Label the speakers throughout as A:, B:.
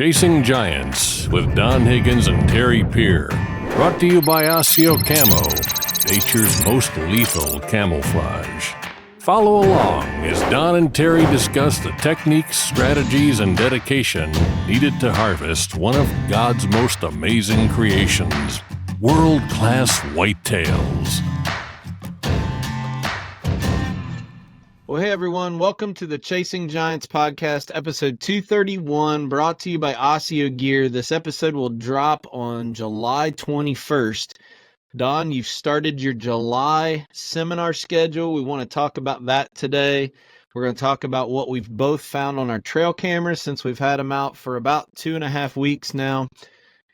A: Chasing Giants with Don Higgins and Terry Peer. Brought to you by Osseo Camo, nature's most lethal camouflage. Follow along as Don and Terry discuss the techniques, strategies, and dedication needed to harvest one of God's most amazing creations, world-class whitetails.
B: Well, hey everyone, welcome to the Chasing Giants podcast, episode 231, brought to you by Osseo Gear. This episode will drop on July 21st. Don, you've started your July seminar schedule. We want to talk about that today. We're going to talk about what we've both found on our trail cameras since we've had them out for about 2.5 weeks now.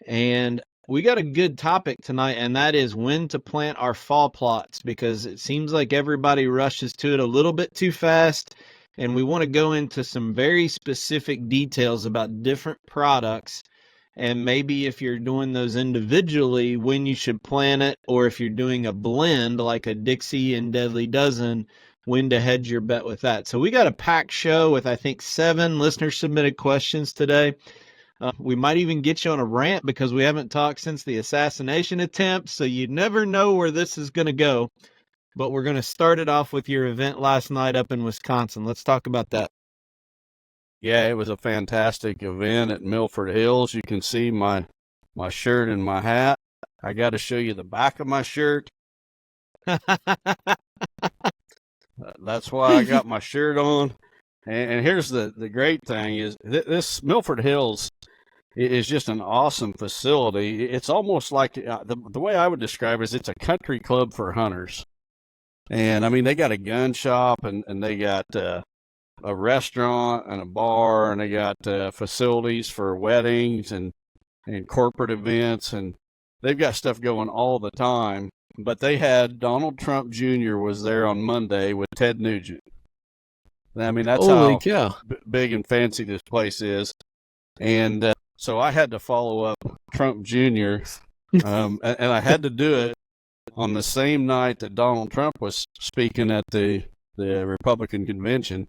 B: And we got a good topic tonight, and that is when to plant our fall plots, because it seems like everybody rushes to it a little bit too fast, and we want to go into some very specific details about different products, and maybe if you're doing those individually, when you should plant it, or if you're doing a blend like a Dixie and Deadly Dozen, when to hedge your bet with that. So we got a packed show with, I think, 7 listener-submitted questions today. We might even get you on a rant because we haven't talked since the assassination attempt, so you never know where this is going to go. But we're going to start it off with your event last night up in Wisconsin. Let's talk about that.
C: Yeah, it was a fantastic event at Milford Hills. You can see my shirt and my hat. I got to show you the back of my shirt. That's why I got my shirt on. And here's the great thing is this Milford Hills is just an awesome facility. It's almost like the way I would describe it is it's a country club for hunters. And I mean, they got a gun shop and they got a restaurant and a bar, and they got facilities for weddings and corporate events, and they've got stuff going all the time. But they had Donald Trump Jr. was there on Monday with Ted Nugent. I mean, that's
B: Holy
C: how big and fancy this place is. And so I had to follow up Trump Jr., and I had to do it on the same night that Donald Trump was speaking at the Republican convention.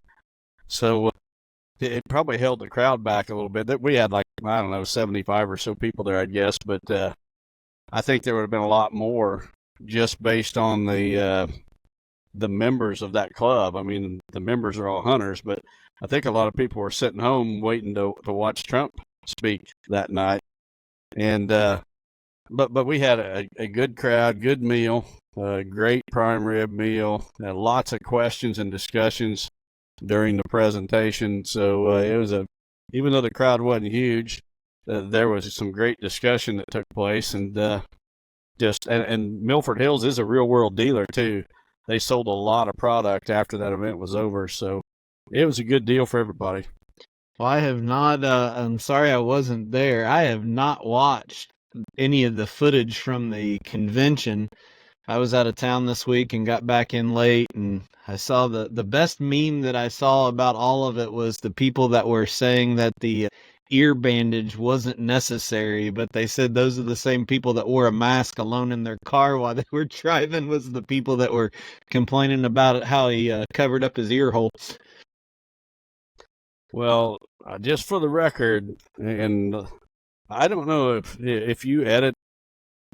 C: So it probably held the crowd back a little bit. We had 75 or so people there, I guess, but I think there would have been a lot more just based on the members of that club. I mean, the members are all hunters, but I think a lot of people were sitting home waiting to watch Trump speak that night. And but we had a good crowd, good meal, a great prime rib meal, and lots of questions and discussions during the presentation. So it was even though the crowd wasn't huge, there was some great discussion that took place, and and Milford Hills is a real world dealer too. They sold a lot of product after that event was over, so it was a good deal for everybody.
B: Well, I have not, I'm sorry I wasn't there. I have not watched any of the footage from the convention. I was out of town this week and got back in late, and I saw the best meme that I saw about all of it was the people that were saying that the ear bandage wasn't necessary, but they said those are the same people that wore a mask alone in their car while they were driving was the people that were complaining about it, how he covered up his ear hole.
C: Well, just for the record, and I don't know if you edit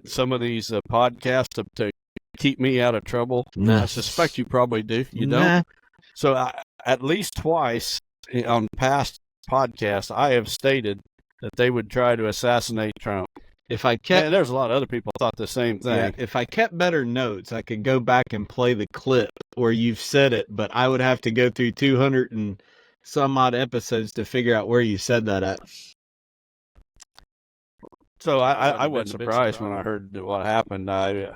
C: some of these podcasts to keep me out of trouble.
B: Nah.
C: I suspect you probably do. You
B: Nah.
C: don't? So at least twice on past podcasts, I have stated that they would try to assassinate Trump.
B: If I kept,
C: and there's a lot of other people thought the same thing.
B: Yeah, if I kept better notes, I could go back and play the clip where you've said it, but I would have to go through 200 and some odd episodes to figure out where you said that at.
C: So I wasn't surprised when I heard what happened. I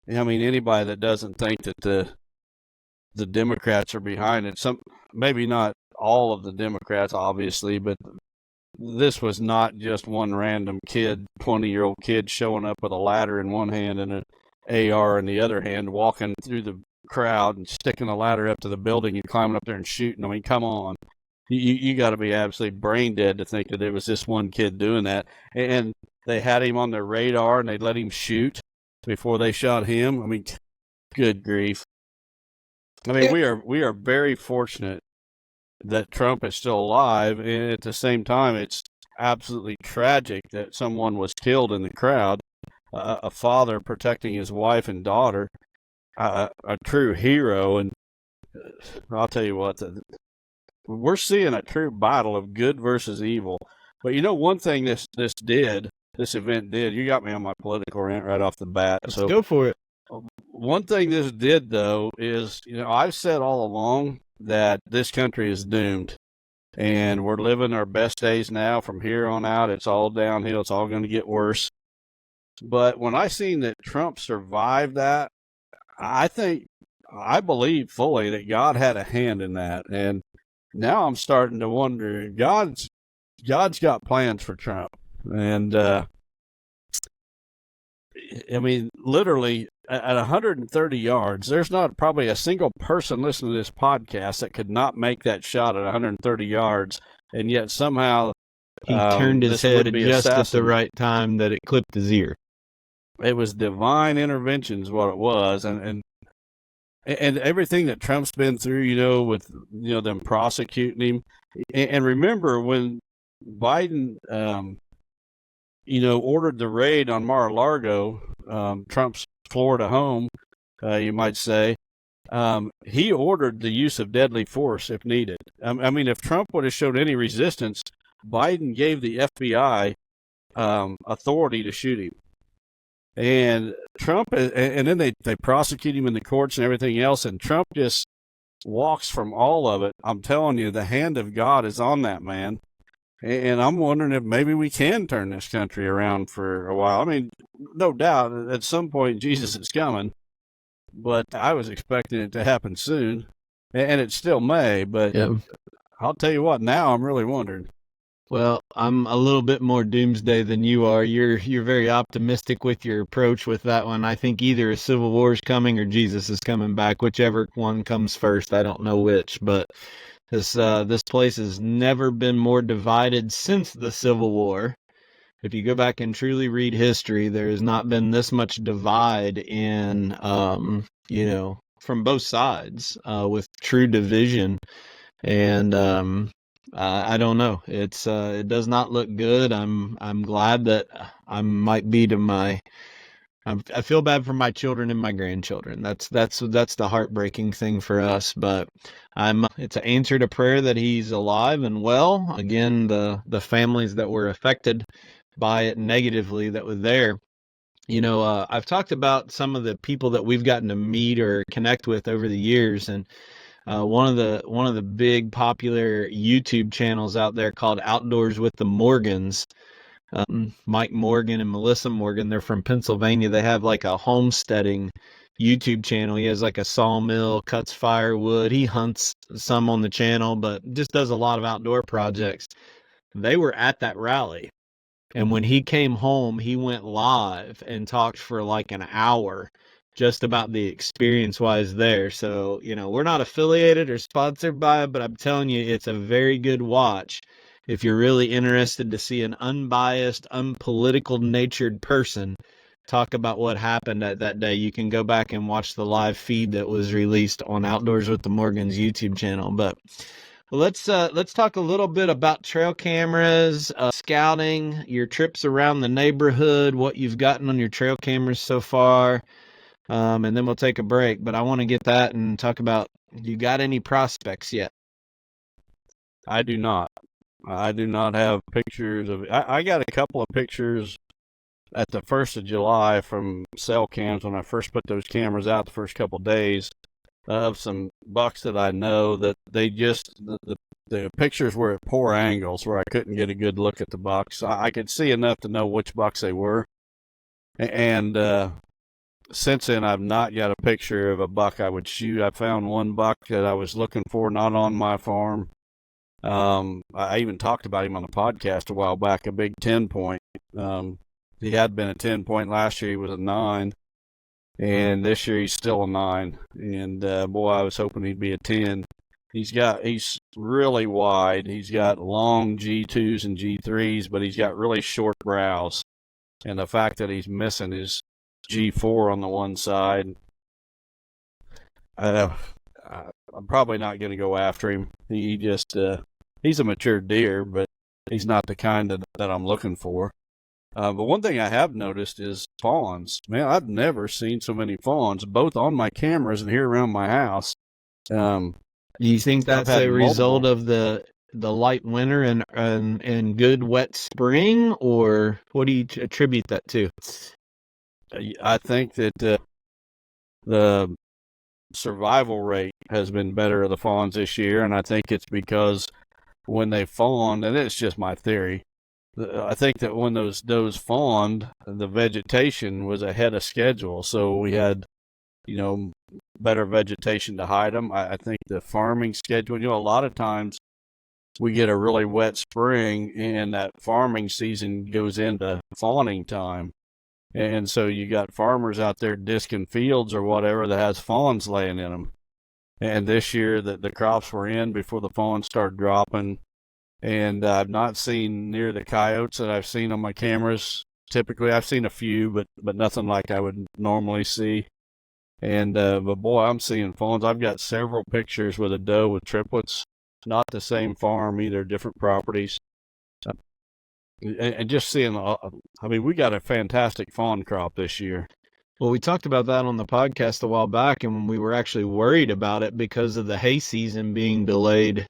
C: mean, anybody that doesn't think that the Democrats are behind it, maybe not all of the Democrats, obviously, but this was not just one random kid, 20-year-old kid showing up with a ladder in one hand and an AR in the other hand, walking through the crowd and sticking the ladder up to the building and climbing up there and shooting. I mean, come on. You got to be absolutely brain dead to think that it was this one kid doing that. And they had him on their radar and they let him shoot before they shot him. I mean, good grief. I mean, we are very fortunate that Trump is still alive, and at the same time, absolutely tragic that someone was killed in the crowd. A father protecting his wife and daughter, a true hero. And I'll tell you what, we're seeing a true battle of good versus evil. But you know, one thing this event did, you got me on my political rant right off the bat.
B: Let's go for it.
C: One thing this did, though, is, I've said all along that this country is doomed. And we're living our best days now. From here on out, it's all downhill. It's all going to get worse. But when I seen that Trump survived that, I believe fully that God had a hand in that. And now I'm starting to wonder, God's got plans for Trump. And, I mean, literally at 130 yards, there's not probably a single person listening to this podcast that could not make that shot at 130 yards. And yet somehow
B: he turned his head just at the right time that it clipped his ear.
C: It was divine intervention is what it was. And everything that Trump's been through, with, them prosecuting him. And remember when Biden, ordered the raid on Mar-a-Lago, Trump's Florida home, you might say, he ordered the use of deadly force if needed. I mean, if Trump would have shown any resistance, Biden gave the FBI authority to shoot him. And Trump, and then they prosecute him in the courts and everything else, and Trump just walks from all of it. I'm telling you, the hand of God is on that man. And I'm wondering if maybe we can turn this country around for a while. I mean, no doubt at some point Jesus is coming, but I was expecting it to happen soon, and it still may. But
B: yep.
C: I'll tell you what, now I'm really wondering.
B: Well, I'm a little bit more doomsday than you are. You're very optimistic with your approach with that one. I think either a civil war is coming or Jesus is coming back, whichever one comes first. I don't know which, but this place has never been more divided since the Civil War. If you go back and truly read history, there has not been this much divide in, from both sides, with true division. And I don't know. It does not look good. I'm glad that I might be I feel bad for my children and my grandchildren. That's the heartbreaking thing for us. But it's an answer to prayer that he's alive and well. Again, the families that were affected by it negatively that were there. I've talked about some of the people that we've gotten to meet or connect with over the years, and one of the big popular YouTube channels out there called Outdoors with the Morgans. Mike Morgan and Melissa Morgan, they're from Pennsylvania. They have like a homesteading YouTube channel. He has like a sawmill, cuts firewood. He hunts some on the channel, but just does a lot of outdoor projects. They were at that rally. And when he came home, he went live and talked for like an hour just about the experience wise there. So, we're not affiliated or sponsored by it, but I'm telling you, it's a very good watch. If you're really interested to see an unbiased, unpolitical natured person talk about what happened at that day, you can go back and watch the live feed that was released on Outdoors with the Morgans YouTube channel. But let's talk a little bit about trail cameras, scouting, your trips around the neighborhood, what you've gotten on your trail cameras so far, and then we'll take a break. But I want to get that and talk about, you got any prospects yet?
C: I do not. I do not have pictures of it. I got a couple of pictures at the 1st of July from cell cams when I first put those cameras out the first couple of days of some bucks that I know that they just, the pictures were at poor angles where I couldn't get a good look at the bucks. I could see enough to know which bucks they were. And since then, I've not got a picture of a buck I would shoot. I found one buck that I was looking for, not on my farm. I even talked about him on the podcast a while back, a big 10-point. He had been a 10-point last year. He was a 9. And this year he's still a 9. And, boy, I was hoping he'd be a 10. He's really wide. He's got long G2s and G3s, but he's got really short brows. And the fact that he's missing his G4 on the one side, I'm probably not going to go after him. He just, he's a mature deer, but he's not the kind that I'm looking for. But one thing I have noticed is fawns. Man, I've never seen so many fawns, both on my cameras and here around my house.
B: Do you think that's a result of the light winter and good wet spring, or what do you attribute that to?
C: I think that the survival rate has been better of the fawns this year, and I think it's because when they fawned, and it's just my theory, I think that when those does fawned, the vegetation was ahead of schedule, so we had, better vegetation to hide them. I think the farming schedule, a lot of times we get a really wet spring, and that farming season goes into fawning time. And so you got farmers out there disking fields or whatever that has fawns laying in them. And this year the crops were in before the fawns started dropping. And I've not seen near the coyotes that I've seen on my cameras. Typically, I've seen a few, but nothing like I would normally see. And but boy, I'm seeing fawns. I've got several pictures with a doe with triplets. Not the same farm either, different properties. And just seeing, we got a fantastic fawn crop this year.
B: Well, we talked about that on the podcast a while back, and we were actually worried about it because of the hay season being delayed,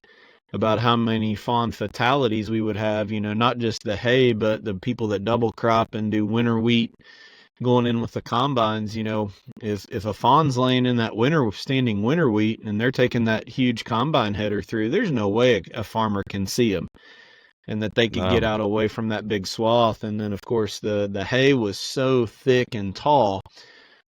B: about how many fawn fatalities we would have, not just the hay, but the people that double crop and do winter wheat going in with the combines. If a fawn's laying in that standing winter wheat and they're taking that huge combine header through, there's no way a farmer can see them and that they could get out away from that big swath. And then, of course, the hay was so thick and tall.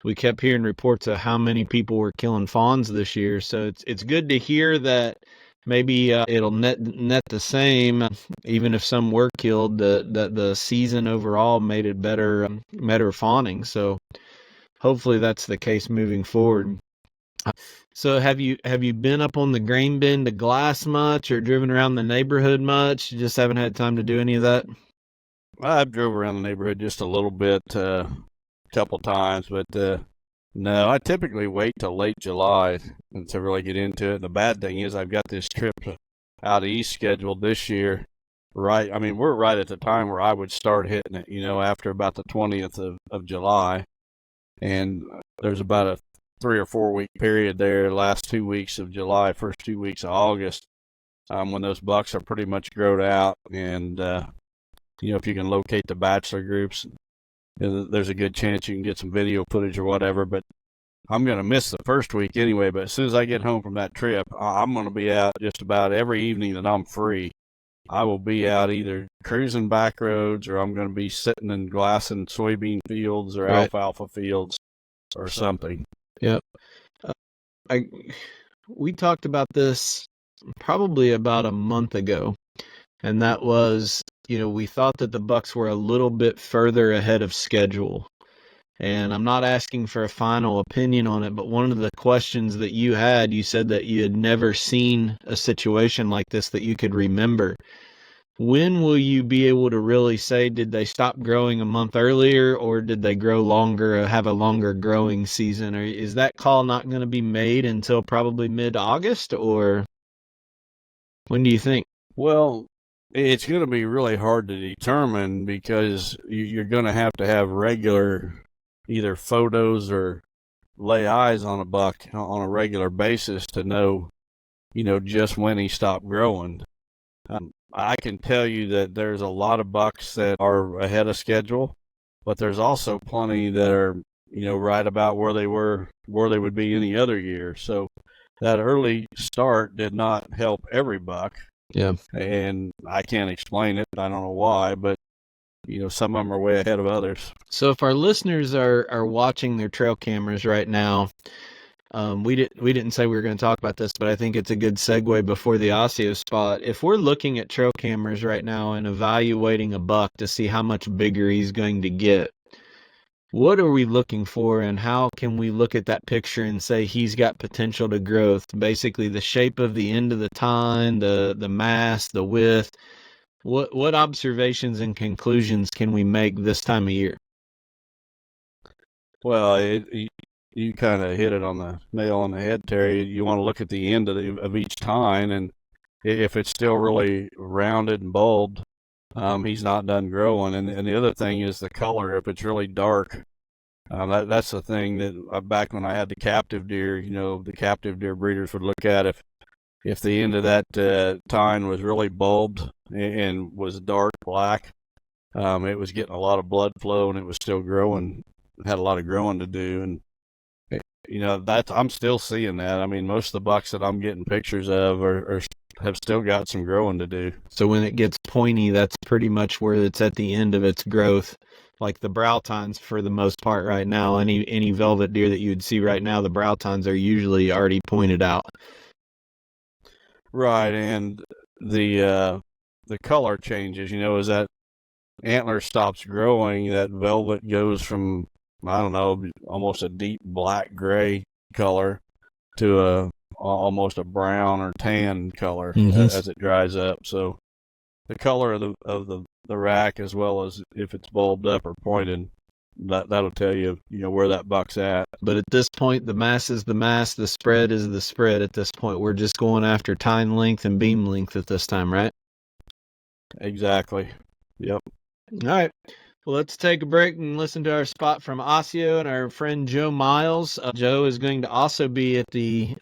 B: We kept hearing reports of how many people were killing fawns this year. So it's good to hear that maybe it'll net the same, even if some were killed. The season overall made it better fawning. So hopefully that's the case moving forward. So have you been up on the grain bin to glass much, or driven around the neighborhood much? You just haven't had time to do any of that?
C: I've drove around the neighborhood just a little bit, couple times, but no, I typically wait till late July to really get into it. The bad thing is I've got this trip out east scheduled this year. Right, we're right at the time where I would start hitting it, after about the 20th of July. And there's about a 3 or 4 week period there, last 2 weeks of July, first 2 weeks of August, when those bucks are pretty much growed out. And, if you can locate the bachelor groups, there's a good chance you can get some video footage or whatever. But I'm going to miss the first week anyway. But as soon as I get home from that trip, I'm going to be out just about every evening that I'm free. I will be out either cruising back roads, or I'm going to be sitting and glassing soybean fields or alfalfa fields or something.
B: Yep. We talked about this probably about a month ago, and that was, we thought that the bucks were a little bit further ahead of schedule. And I'm not asking for a final opinion on it, but one of the questions that you said that you had never seen a situation like this that you could remember. When will you be able to really say, did they stop growing a month earlier, or did they grow longer, have a longer growing season? Or is that call not going to be made until probably mid-August, or when do you think?
C: Well, it's going to be really hard to determine, because you're going to have regular either photos or lay eyes on a buck on a regular basis to know, just when he stopped growing. I can tell you that there's a lot of bucks that are ahead of schedule, but there's also plenty that are, right about where they would be any other year. So that early start did not help every buck.
B: Yeah.
C: And I can't explain it. I don't know why, but some of them are way ahead of others.
B: So if our listeners are watching their trail cameras right now, we didn't say we were going to talk about this, but I think it's a good segue before the Osseo spot. If we're looking at trail cameras right now and evaluating a buck to see how much bigger he's going to get, what are we looking for, and how can we look at that picture and say he's got potential to growth? Basically, the shape of the end of the tine, the mass, the width. What observations and conclusions can we make this time of year?
C: Well, you kind of hit it on the nail on the head, Terry. You want to look at the end of each tine, and if it's still really rounded and bulbed, he's not done growing. And the other thing is the color. If it's really dark, that's the thing that back when I had the captive deer, the captive deer breeders would look at if the end of that tine was really bulbed and was dark black. It was getting a lot of blood flow and it was still growing, had a lot of growing to do. And I'm still seeing that. I mean, most of the bucks that I'm getting pictures of have still got some growing to do.
B: So when it gets pointy, that's pretty much where it's at the end of its growth. Like the brow tines, for the most part right now, any velvet deer that you would see right now, the brow tines are usually already pointed out.
C: Right, and the color changes. As that antler stops growing, that velvet goes from, I don't know, almost a deep black gray color to almost a brown or tan color as it dries up. So the color of the rack, as well as if it's bulbed up or pointed, that'll tell you where that buck's at.
B: But at this point, the mass is the mass, the spread is the spread. At this point, we're just going after tine length and beam length at this time, right?
C: Exactly. Yep.
B: All right. Well, let's take a break and listen to our spot from Osseo and our friend Joe Miles. Joe is going to also be at the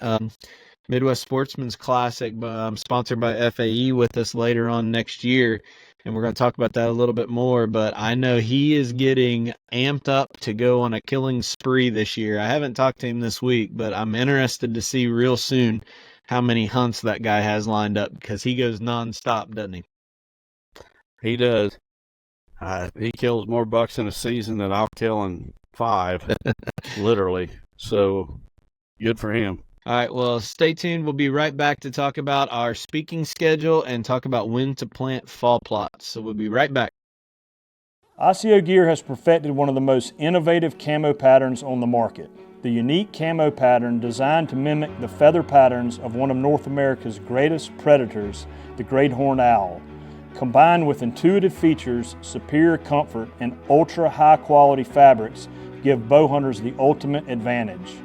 B: Midwest Sportsman's Classic, sponsored by FAE, with us later on next year. And we're going to talk about that a little bit more. But I know he is getting amped up to go on a killing spree this year. I haven't talked to him this week, but I'm interested to see real soon how many hunts that guy has lined up, because he goes nonstop, doesn't he?
C: He does. He kills more bucks in a season than I'll kill in 5, literally. So good for him.
B: All right, well, stay tuned. We'll be right back to talk about our speaking schedule and talk about when to plant fall plots. So we'll be right back.
D: Osseo Gear has perfected one of the most innovative camo patterns on the market. The unique camo pattern designed to mimic the feather patterns of one of North America's greatest predators, the great horned owl. Combined with intuitive features, superior comfort, and ultra high quality fabrics, give bow hunters the ultimate advantage.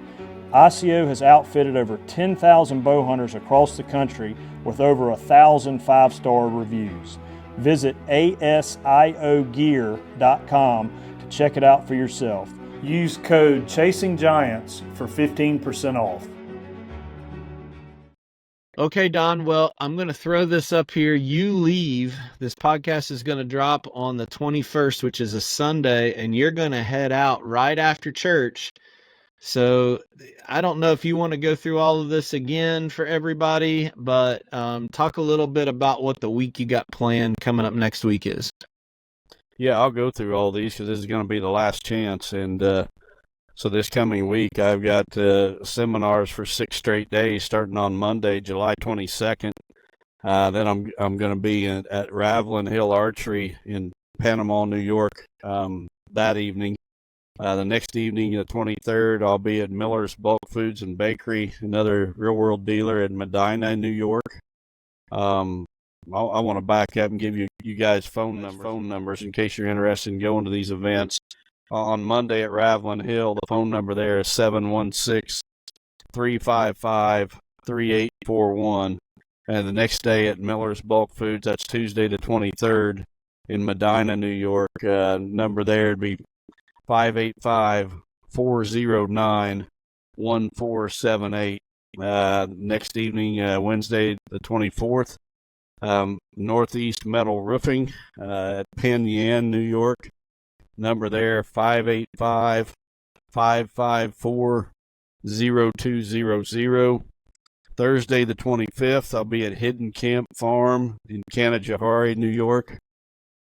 D: Osseo has outfitted over 10,000 bow hunters across the country with over 1,000 5-star reviews. Visit asiogear.com to check it out for yourself. Use code CHASINGGIANTS for 15% off.
B: Okay, Don, well, I'm going to throw this up here. You leave. This podcast is going to drop on the 21st, which is a Sunday, and you're going to head out right after church. So I don't know if you want to go through all of this again for everybody, but talk a little bit about what the week you got planned coming up next week is.
C: Yeah, I'll go through all these because this is going to be the last chance. And so this coming week, I've got seminars for 6 straight days starting on Monday, July 22nd. Then I'm going to be at Ravelin Hill Archery in Panama, New York that evening. The next evening, the 23rd, I'll be at Miller's Bulk Foods and Bakery, another real-world dealer in Medina, New York. I want to back up and give you guys phone numbers in case you're interested in going to these events. On Monday at Ravelin Hill, the phone number there is 716-355-3841. And the next day at Miller's Bulk Foods, that's Tuesday the 23rd in Medina, New York. Number there would be 585-409-1478. Next evening, Wednesday the 24th, Northeast Metal Roofing at Penn Yan, New York. Number there, 585-554-0200. Thursday the 25th, I'll be at Hidden Camp Farm in Canajoharie, New York.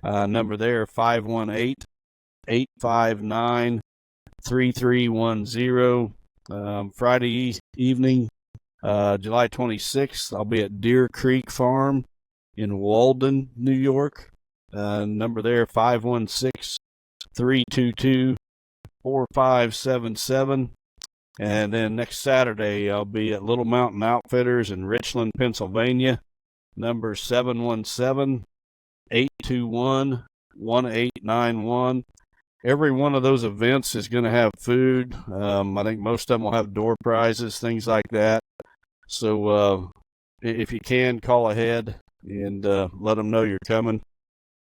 C: Number there, 518-859-3310. Friday evening, July 26th, I'll be at Deer Creek Farm in Walden, New York. Number there, 516-322-4577. And then next Saturday, I'll be at Little Mountain Outfitters in Richland, Pennsylvania. Number 717-821-1891. Every one of those events is going to have food. I think most of them will have door prizes, things like that. So if you can, call ahead and let them know you're coming.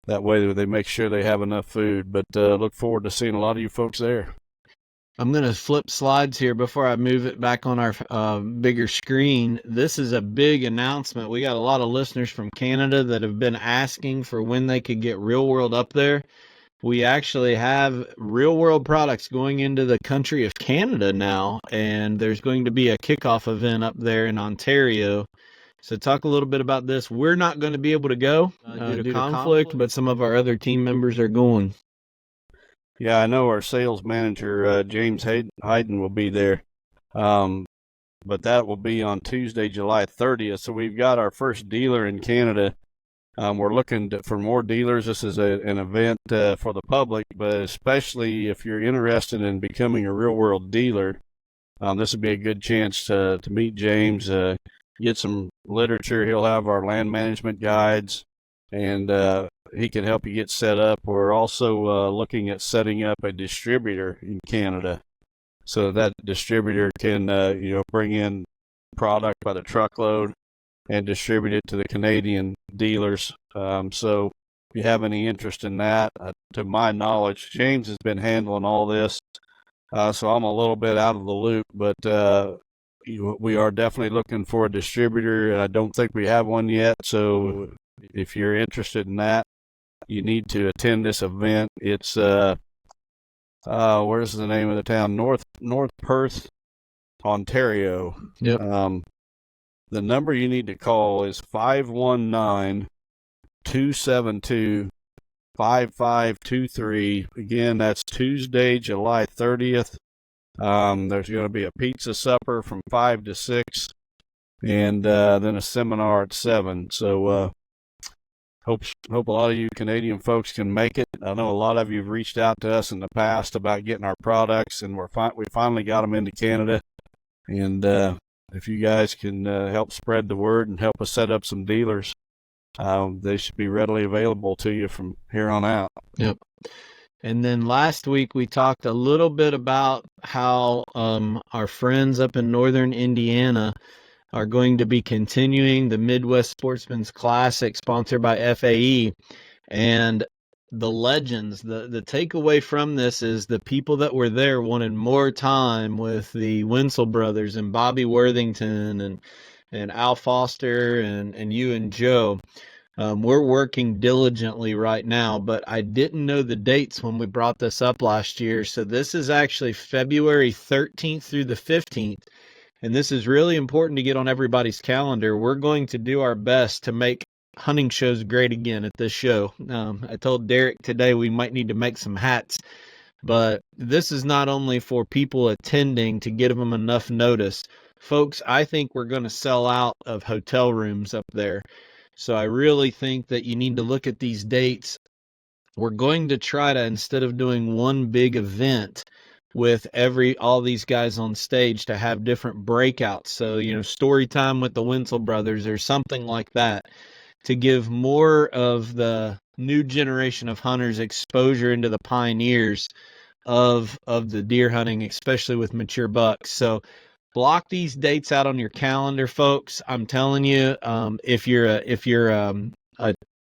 C: that way they make sure they have enough food. But look forward to seeing a lot of you folks there.
B: I'm going to flip slides here before I move it back on our bigger screen. This is a big announcement. We got a lot of listeners from Canada that have been asking for when they could get Real World up there. We actually have Real World products going into the country of Canada now, and there's going to be a kickoff event up there in Ontario. So talk a little bit about this. We're not going to be able to go due to conflict, but some of our other team members are going.
C: Yeah, I know our sales manager, James Hayden, will be there. But that will be on Tuesday, July 30th. So we've got our first dealer in Canada. We're looking for more dealers. This is an event for the public, but especially if you're interested in becoming a Real World dealer, this would be a good chance to meet James, get some literature. He'll have our land management guides, and he can help you get set up. We're also looking at setting up a distributor in Canada, so that distributor can bring in product by the truckload and distribute it to the Canadian dealers. So if you have any interest in that, to my knowledge, James has been handling all this, so I'm a little bit out of the loop, but we are definitely looking for a distributor, and I don't think we have one yet. So if you're interested in that, you need to attend this event. It's where's the name of the town? North Perth, Ontario.
B: Yep.
C: The number you need to call is 519-272-5523. Again, that's Tuesday, July 30th. There's going to be a pizza supper from 5 to 6, and then a seminar at 7. So hope a lot of you Canadian folks can make it. I know a lot of you have reached out to us in the past about getting our products, and we finally got them into Canada. And if you guys can help spread the word and help us set up some dealers, they should be readily available to you from here on out.
B: Yep. And then last week we talked a little bit about how our friends up in northern Indiana are going to be continuing the Midwest Sportsman's Classic sponsored by FAE. And the legends, the takeaway from this is the people that were there wanted more time with the Winsel brothers and Bobby Worthington and Al Foster and you and Joe. We're working diligently right now, but I didn't know the dates when we brought this up last year. So this is actually February 13th through the 15th. And this is really important to get on everybody's calendar. We're going to do our best to make hunting shows great again at this show. I told Derek today we might need to make some hats, but this is not only for people attending to give them enough notice. Folks, I think we're going to sell out of hotel rooms up there. So I really think that you need to look at these dates. We're going to try to, instead of doing one big event with all these guys on stage, to have different breakouts. So, story time with the Winsel brothers or something like that, to give more of the new generation of hunters exposure into the pioneers of the deer hunting, especially with mature bucks. So block these dates out on your calendar, folks. I'm telling you, if you're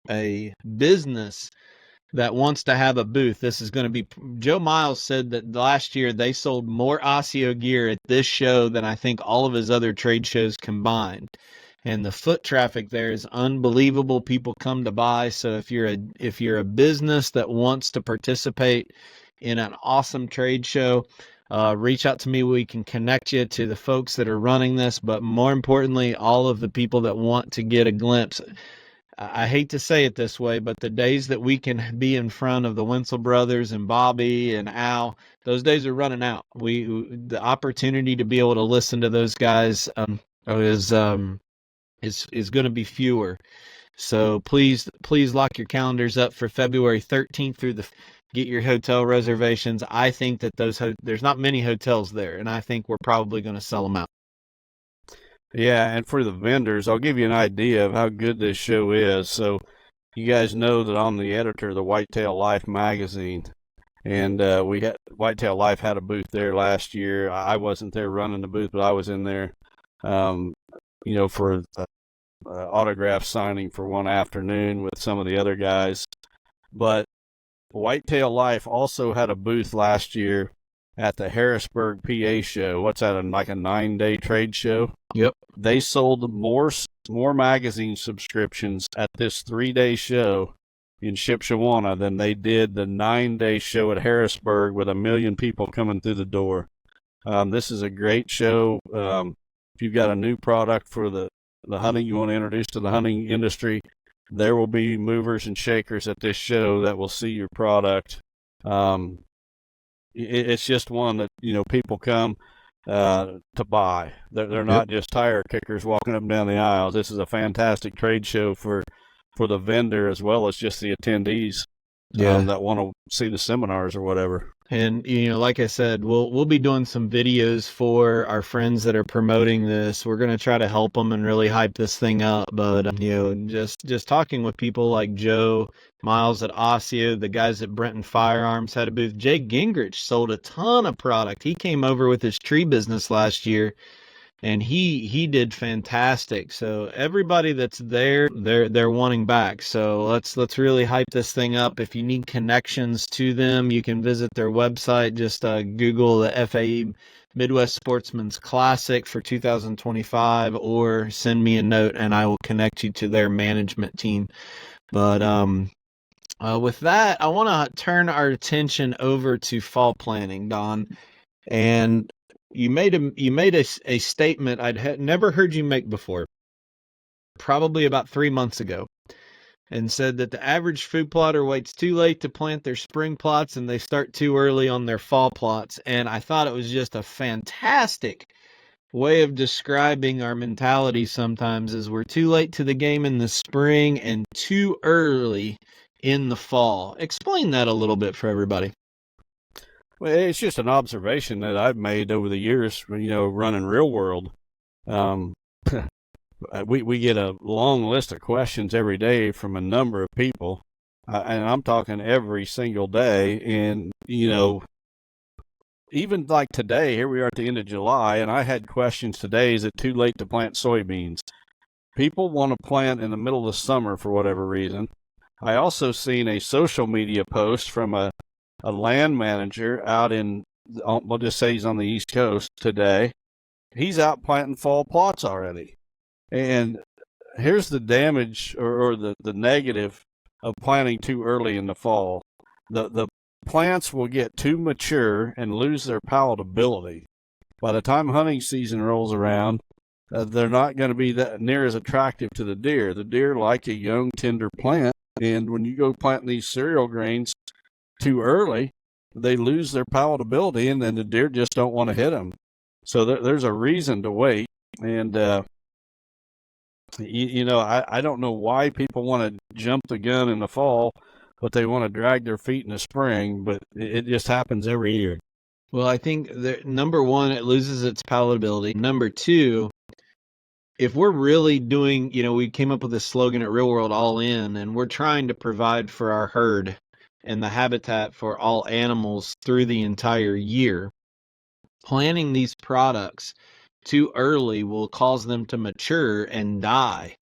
B: a business that wants to have a booth, this is going to be. Joe Miles said that last year they sold more Osseo gear at this show than I think all of his other trade shows combined. And the foot traffic there is unbelievable. People come to buy. So if you're a business that wants to participate in an awesome trade show, reach out to me. We can connect you to the folks that are running this, but more importantly, all of the people that want to get a glimpse. I hate to say it this way, but the days that we can be in front of the Winsel brothers and Bobby and Al, those days are running out. The opportunity to be able to listen to those guys is going to be fewer. So please lock your calendars up for February 13th through get your hotel reservations. I think that there's not many hotels there, and I think we're probably going to sell them out.
C: Yeah, and for the vendors, I'll give you an idea of how good this show is. So you guys know that I'm the editor of the Whitetail Life magazine, and Whitetail Life had a booth there last year. I wasn't there running the booth, but I was in there, for autograph signing for one afternoon with some of the other guys. But Whitetail Life also had a booth last year at the Harrisburg, PA show. What's that, like a 9-day trade show?
B: Yep.
C: They sold more magazine subscriptions at this 3-day show in Shipshawana than they did the 9-day show at Harrisburg with 1 million people coming through the door. This is a great show. If you've got a new product for the hunting you want to introduce to the hunting industry, there will be movers and shakers at this show that will see your product. It's just one that, people come to buy. They're not just tire kickers walking up and down the aisles. This is a fantastic trade show for the vendor as well as just the attendees that want to see the seminars or whatever.
B: And, like I said, we'll be doing some videos for our friends that are promoting this. We're going to try to help them and really hype this thing up. But, just talking with people like Joe, Miles at Osseo, the guys at Brenton Firearms had a booth. Jake Gingrich sold a ton of product. He came over with his tree business last year, and he did fantastic. So everybody that's there, they're wanting back. So let's really hype this thing up. If you need connections to them, you can visit their website. Just Google the FAE Midwest Sportsman's Classic for 2025, or send me a note and I will connect you to their management team. But with that, I want to turn our attention over to fall planning, Don. And you made a statement I'd never heard you make before, probably about 3 months ago, and said that the average food plotter waits too late to plant their spring plots and they start too early on their fall plots. And I thought it was just a fantastic way of describing our mentality sometimes, is we're too late to the game in the spring and too early in the fall. Explain that a little bit for everybody.
C: Well, it's just an observation that I've made over the years, running real world. We get a long list of questions every day from a number of people, and I'm talking every single day. And, even like today, here we are at the end of July, and I had questions today, is it too late to plant soybeans? People want to plant in the middle of the summer for whatever reason. I also seen a social media post from a land manager out in, we'll just say he's on the East Coast today. He's out planting fall plots already. And here's the damage or the negative of planting too early in the fall. The plants will get too mature and lose their palatability. By the time hunting season rolls around, they're not going to be that near as attractive to the deer. The deer like a young, tender plant. And when you go planting these cereal grains too early, they lose their palatability, and then the deer just don't want to hit them. So there's a reason to wait. And, I don't know why people want to jump the gun in the fall, but they want to drag their feet in the spring, but it just happens every year.
B: Well, I think number one, it loses its palatability. Number two, if we're really doing, we came up with this slogan at Real World All In, and we're trying to provide for our herd and the habitat for all animals through the entire year. Planting these products too early will cause them to mature and die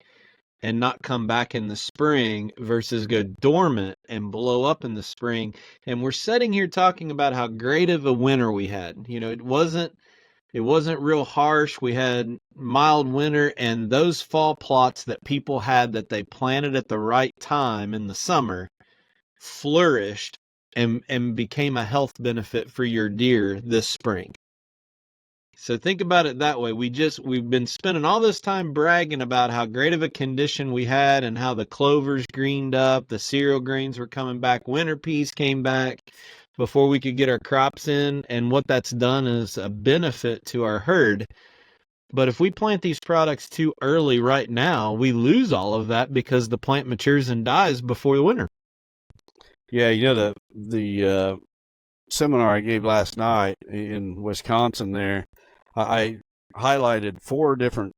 B: and not come back in the spring, versus go dormant and blow up in the spring. And we're sitting here talking about how great of a winter we had. It wasn't real harsh. We had mild winter, and those fall plots that people had that they planted at the right time in the summer flourished and became a health benefit for your deer this spring. So think about it that way. We've been spending all this time bragging about how great of a condition we had and how the clovers greened up, the cereal grains were coming back, winter peas came back before we could get our crops in, and what that's done is a benefit to our herd. But if we plant these products too early right now, we lose all of that because the plant matures and dies before the winter.
C: Yeah, the seminar I gave last night in Wisconsin there, I highlighted 4 different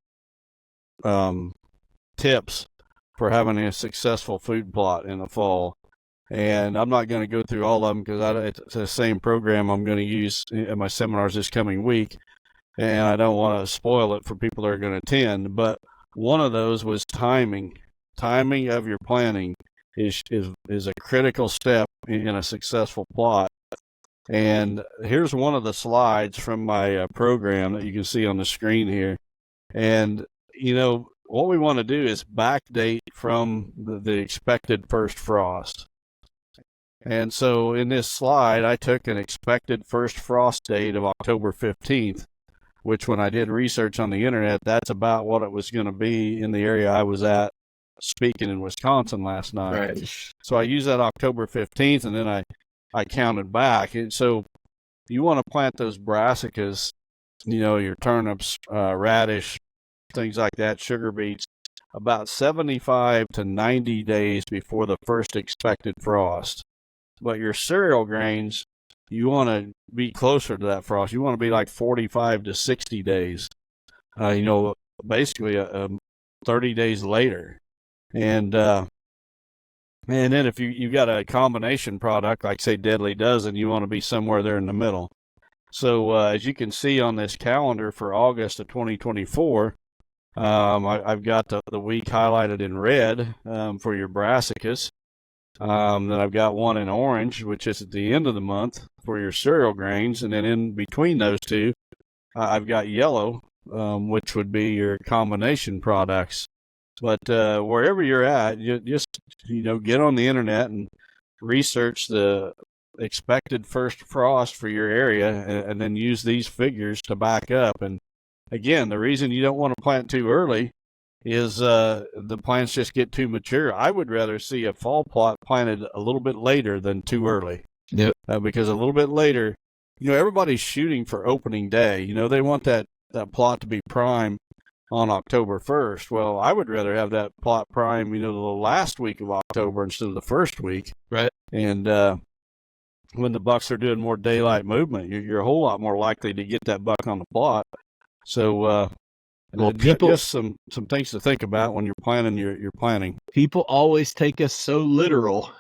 C: tips for having a successful food plot in the fall. And I'm not going to go through all of them because it's the same program I'm going to use at my seminars this coming week. And I don't want to spoil it for people that are going to attend. But one of those was timing of your planting. is a critical step in a successful plot. And here's one of the slides from my program that you can see on the screen here. And, what we want to do is backdate from the expected first frost. And so in this slide, I took an expected first frost date of October 15th, which when I did research on the internet, that's about what it was going to be in the area I was at speaking in Wisconsin last night.
B: Right.
C: So I used that October 15th, and then I counted back. And so you want to plant those brassicas, your turnips, radish, things like that, sugar beets, about 75 to 90 days before the first expected frost. But your cereal grains, you want to be closer to that frost. You want to be like 45 to 60 days, basically 30 days later. And then if you've got a combination product, like say Deadly Dozen, you want to be somewhere there in the middle. So as you can see on this calendar for August of 2024, I've got the week highlighted in red for your brassicas. Then I've got one in orange, which is at the end of the month for your cereal grains. And then in between those two, I've got yellow, which would be your combination products. But wherever you're at, you just, get on the internet and research the expected first frost for your area and then use these figures to back up. And again, the reason you don't want to plant too early is the plants just get too mature. I would rather see a fall plot planted a little bit later than too early.
B: Yep.
C: Because a little bit later, everybody's shooting for opening day. They want that plot to be prime on October 1st. Well, I would rather have that plot prime, the last week of October instead of the first week.
B: Right. And
C: when the bucks are doing more daylight movement, you're a whole lot more likely to get that buck on the plot. So, just some things to think about when you're planning your planning.
B: People always take us so literal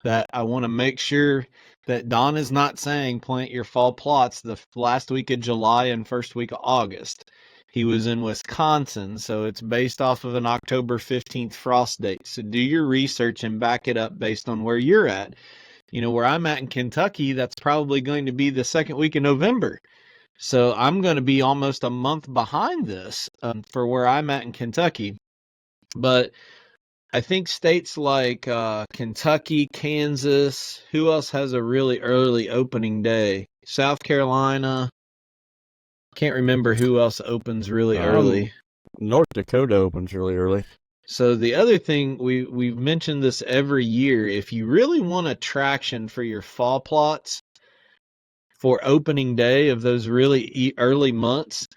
B: that I want to make sure that Don is not saying plant your fall plots the last week of July and first week of August. He was in Wisconsin, so it's based off of an October 15th frost date. So do your research and back it up based on where you're at. Where I'm at in Kentucky, that's probably going to be the second week of November. So I'm going to be almost a month behind this for where I'm at in Kentucky. But I think states like Kentucky, Kansas, who else has a really early opening day? South Carolina. Can't remember who else opens really early.
C: North Dakota opens really early.
B: So the other thing, we've mentioned this every year, if you really want attraction for your fall plots for opening day of those really early months,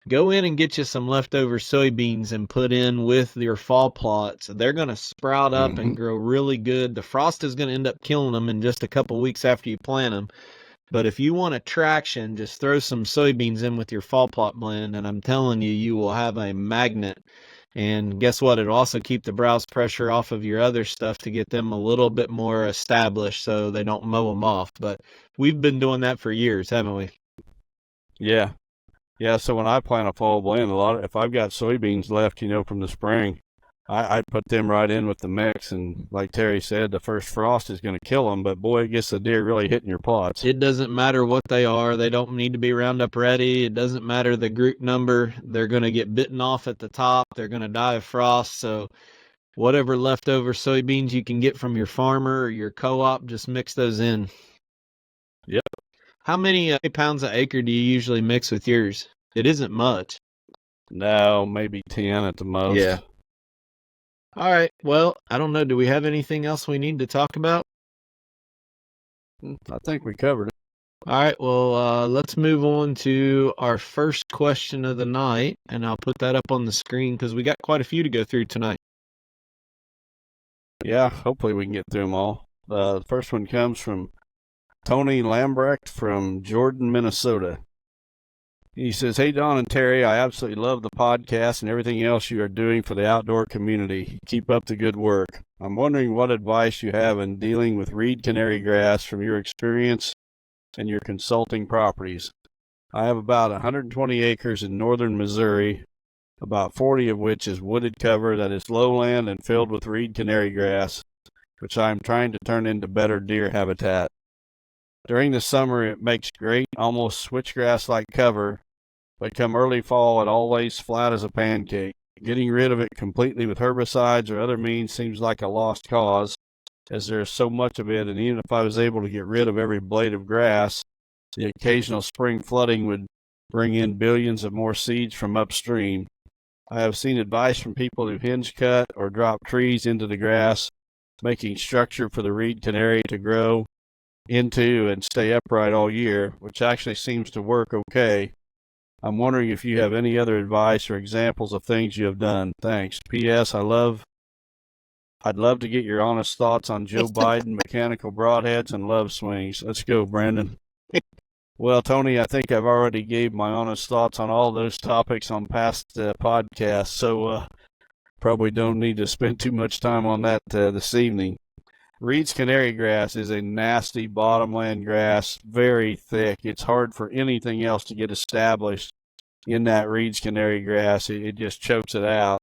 B: go in and get you some leftover soybeans and put in with your fall plots. They're going to sprout up and grow really good. The frost is going to end up killing them in just a couple weeks after you plant them. But if you want attraction, just throw some soybeans in with your fall plot blend, and I'm telling you, you will have a magnet. And guess what? It'll also keep the browse pressure off of your other stuff to get them a little bit more established so they don't mow them off. But we've been doing that for years, haven't we?
C: Yeah. Yeah, so when I plant a fall blend, if I've got soybeans left, from the spring, I put them right in with the mix. And like Terry said, the first frost is going to kill them, but boy, it gets the deer really hitting your plots.
B: It doesn't matter what they are. They don't need to be Roundup ready. It doesn't matter the group number. They're going to get bitten off at the top. They're going to die of frost. So whatever leftover soybeans you can get from your farmer or your co-op, just mix those in.
C: Yep.
B: How many pounds an acre do you usually mix with yours? It isn't much.
C: No, maybe 10 at the most.
B: Yeah. All right. Well, I don't know. Do we have anything else we need to talk about?
C: I think we covered it.
B: All right. Well, let's move on to our first question of the night, and I'll put that up on the screen because we got quite a few to go through tonight.
C: Yeah, hopefully we can get through them all. The first one comes from Tony Lambrecht from Jordan, Minnesota. He says, "Hey, Don and Terry, I absolutely love the podcast and everything else you are doing for the outdoor community. Keep up the good work. I'm wondering what advice you have in dealing with reed canary grass from your experience and your consulting properties. I have about 120 acres in northern Missouri, about 40 of which is wooded cover that is lowland and filled with reed canary grass. which I am trying to turn into better deer habitat. During the summer, it makes great, almost switchgrass-like cover, but come early fall, it all lays flat as a pancake. Getting rid of it completely with herbicides or other means seems like a lost cause, as there is so much of it, and even if I was able to get rid of every blade of grass, the occasional spring flooding would bring in billions of more seeds from upstream. I have seen advice from people who hinge cut or drop trees into the grass, making structure for the reed canary to grow into and stay upright all year, which actually seems to work okay. I'm wondering if you have any other advice or examples of things you have done. Thanks. P.S. I'd love to get your honest thoughts on Joe Biden, mechanical broadheads, and love swings. Let's go, Brandon. Well, Tony, I think I've already gave my honest thoughts on all those topics on past podcasts, so probably don't need to spend too much time on that this evening. Reed's canary grass is a nasty bottomland grass, very thick. It's hard for anything else to get established in that Reed's canary grass. It just chokes it out.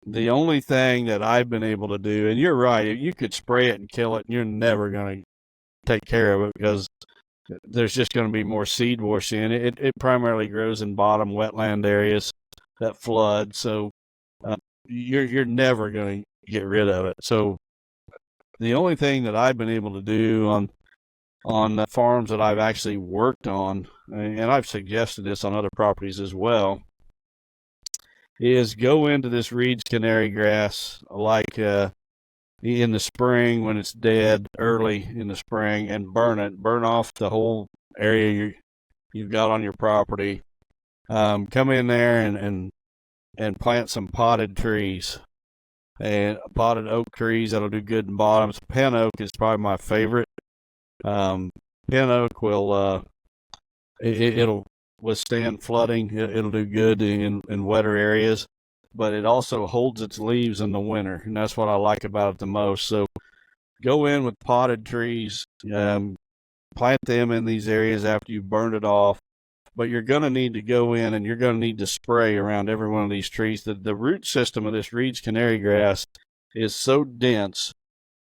C: The only thing that I've been able to do, and you're right, you could spray it and kill it, and you're never going to take care of it because there's just going to be more seed washing. It primarily grows in bottom wetland areas that flood, so you're never going to get rid of it. So the only thing that I've been able to do on the farms that I've actually worked on, and I've suggested this on other properties as well, is go into this Reed's canary grass like in the spring when it's dead, early in the spring, and burn it. Burn off the whole area you've got on your property. Come in there and plant some potted trees. And potted oak trees, that'll do good in bottoms. Pin oak is probably my favorite. Pin oak will it'll withstand flooding. It'll do good in wetter areas, but it also holds its leaves in the winter, and that's what I like about it the most. So go in with potted trees, plant them in these areas after you've burned it off. But you're going to need to go in and you're going to need to spray around every one of these trees. The root system of this Reed's canary grass is so dense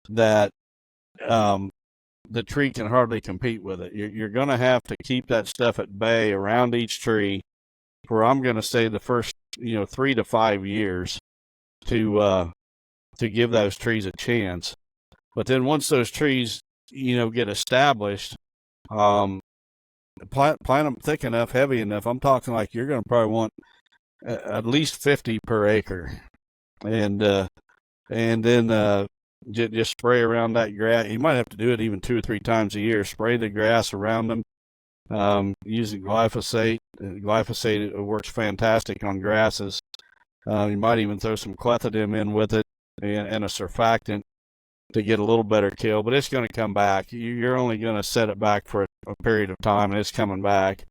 C: that the tree can hardly compete with it. You're going to have to keep that stuff at bay around each tree for, I'm going to say, the first 3 to 5 years to give those trees a chance. But then once those trees get established, plant them thick enough, heavy enough. I'm talking like you're going to probably want at least 50 per acre, and then just spray around that grass. You might have to do it even 2 or 3 times a year. Spray the grass around them using glyphosate. Glyphosate works fantastic on grasses. You might even throw some clethodim in with it and a surfactant to get a little better kill, but it's going to come back. You're only going to set it back for a period of time, and it's coming back.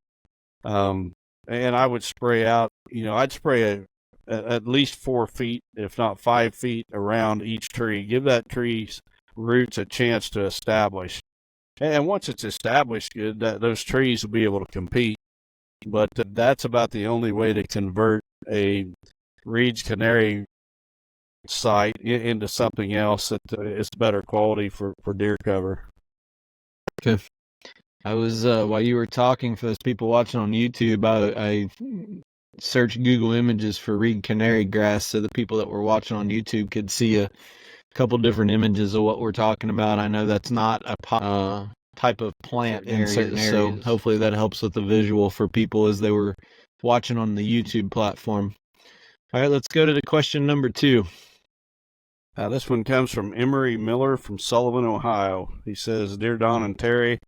C: And I would spray out, I'd spray at least 4 feet, if not 5 feet around each tree. Give that tree's roots a chance to establish. And once it's established good, those trees will be able to compete. But that's about the only way to convert a Reed's canary site into something else that is better quality for deer cover.
B: Okay. I was while you were talking, for those people watching on YouTube, I searched Google Images for Reed canary grass so the people that were watching on YouTube could see a couple different images of what we're talking about. I know that's not a type of plant in certain areas, so hopefully that helps with the visual for people as they were watching on the YouTube platform. All right, let's go to the question number 2.
C: This one comes from Emery Miller from Sullivan, Ohio. He says, "Dear Don and Terry,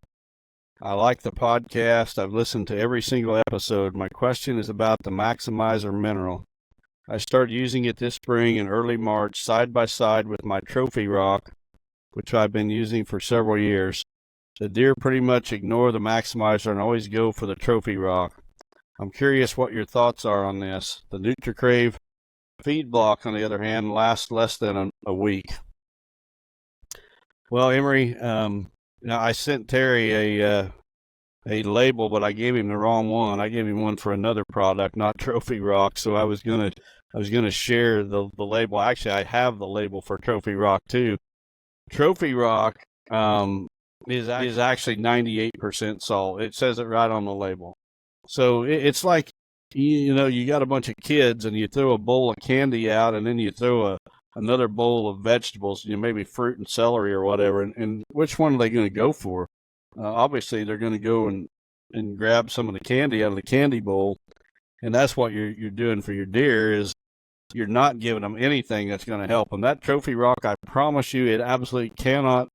C: I like the podcast. I've listened to every single episode. My question is about the Maximizer mineral. I started using it this spring in early March side by side with my trophy rock, which I've been using for several years. The deer pretty much ignore the Maximizer and always go for the trophy rock. I'm curious what your thoughts are on this. The NutriCrave feed block, on the other hand, lasts less than a week." Well, Emery, I sent Terry a label, but I gave him the wrong one. I gave him one for another product, not Trophy Rock. So I was gonna share the label. Actually, I have the label for Trophy Rock too. trophy rock is actually 98% salt. It says it right on the label. So it's like, you got a bunch of kids and you throw a bowl of candy out and then you throw another bowl of vegetables, maybe fruit and celery or whatever. And which one are they going to go for? Obviously, they're going to go and grab some of the candy out of the candy bowl. And that's what you're doing for your deer, is you're not giving them anything that's going to help them. That trophy rock, I promise you, it absolutely cannot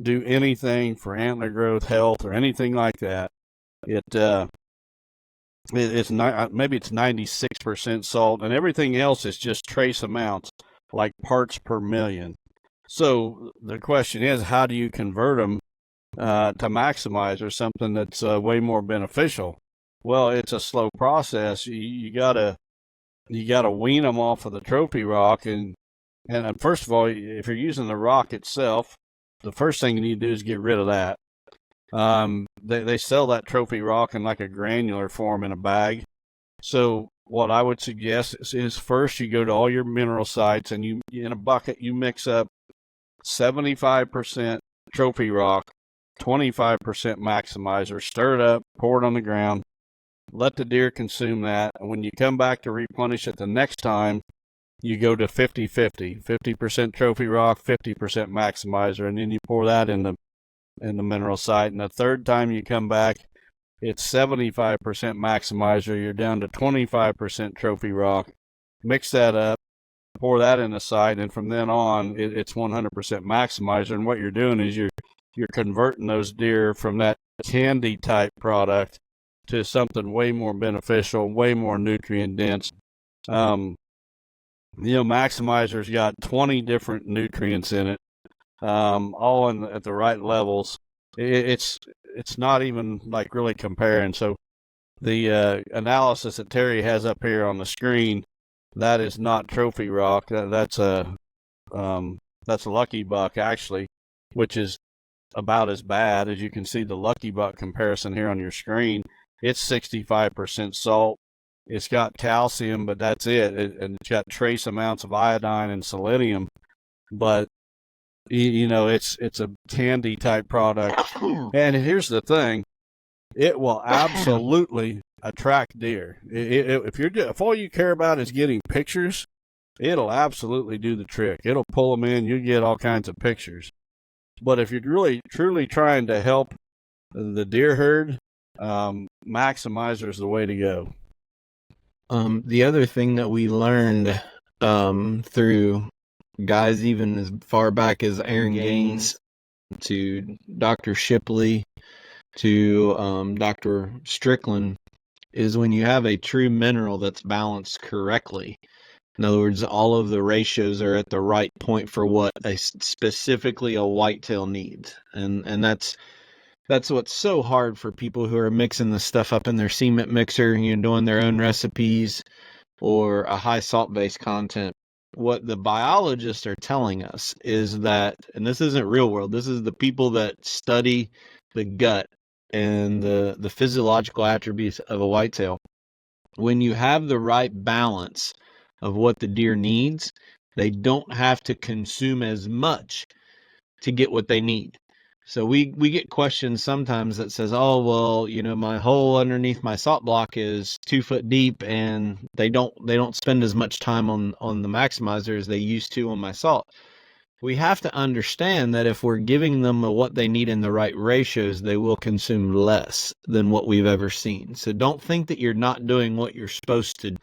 C: do anything for antler growth, health, or anything like that. It's not, maybe it's 96% salt, and everything else is just trace amounts, like parts per million. So the question is, how do you convert them to maximize, or something that's way more beneficial? Well, it's a slow process. You gotta wean them off of the trophy rock, and first of all, if you're using the rock itself, the first thing you need to do is get rid of that. They sell that trophy rock in like a granular form in a bag. So what I would suggest is first you go to all your mineral sites, and you, in a bucket, you mix up 75% trophy rock, 25% maximizer, stir it up, pour it on the ground, let the deer consume that. And when you come back to replenish it the next time, you go to 50-50, 50% trophy rock, 50% maximizer, and then you pour that in the mineral site. And the third time you come back, it's 75% maximizer. You're down to 25% trophy rock. Mix that up, pour that in the site, and from then on, it's 100% maximizer. And what you're doing is you're converting those deer from that candy type product to something way more beneficial, way more nutrient dense. Maximizer's got 20 different nutrients in it, all at the right levels. It's not even like really comparing. So the analysis that Terry has up here on the screen, that is not trophy rock. That's a Lucky Buck, actually, which is about as bad. As you can see, the Lucky Buck comparison here on your screen, it's 65% salt. It's got calcium, but that's it. And it's got trace amounts of iodine and selenium. But, it's a candy type product. And here's the thing. It will absolutely attract deer. If all you care about is getting pictures, it'll absolutely do the trick. It'll pull them in. You get all kinds of pictures. But if you're really, truly trying to help the deer herd, maximizer is the way to go.
B: The other thing that we learned through guys even as far back as Aaron Gaines, to Dr. Shipley, to Dr. Strickland, is when you have a true mineral that's balanced correctly. In other words, all of the ratios are at the right point for what specifically a whitetail needs. And that's what's so hard for people who are mixing the stuff up in their cement mixer, doing their own recipes or a high salt-based content. What the biologists are telling us is that, and this isn't real world, this is the people that study the gut and the physiological attributes of a whitetail. When you have the right balance of what the deer needs, they don't have to consume as much to get what they need. So we get questions sometimes that says, oh, well, my hole underneath my salt block is 2 foot deep, and they don't spend as much time on the maximizer as they used to on my salt. We have to understand that if we're giving them what they need in the right ratios, they will consume less than what we've ever seen. So don't think that you're not doing what you're supposed to.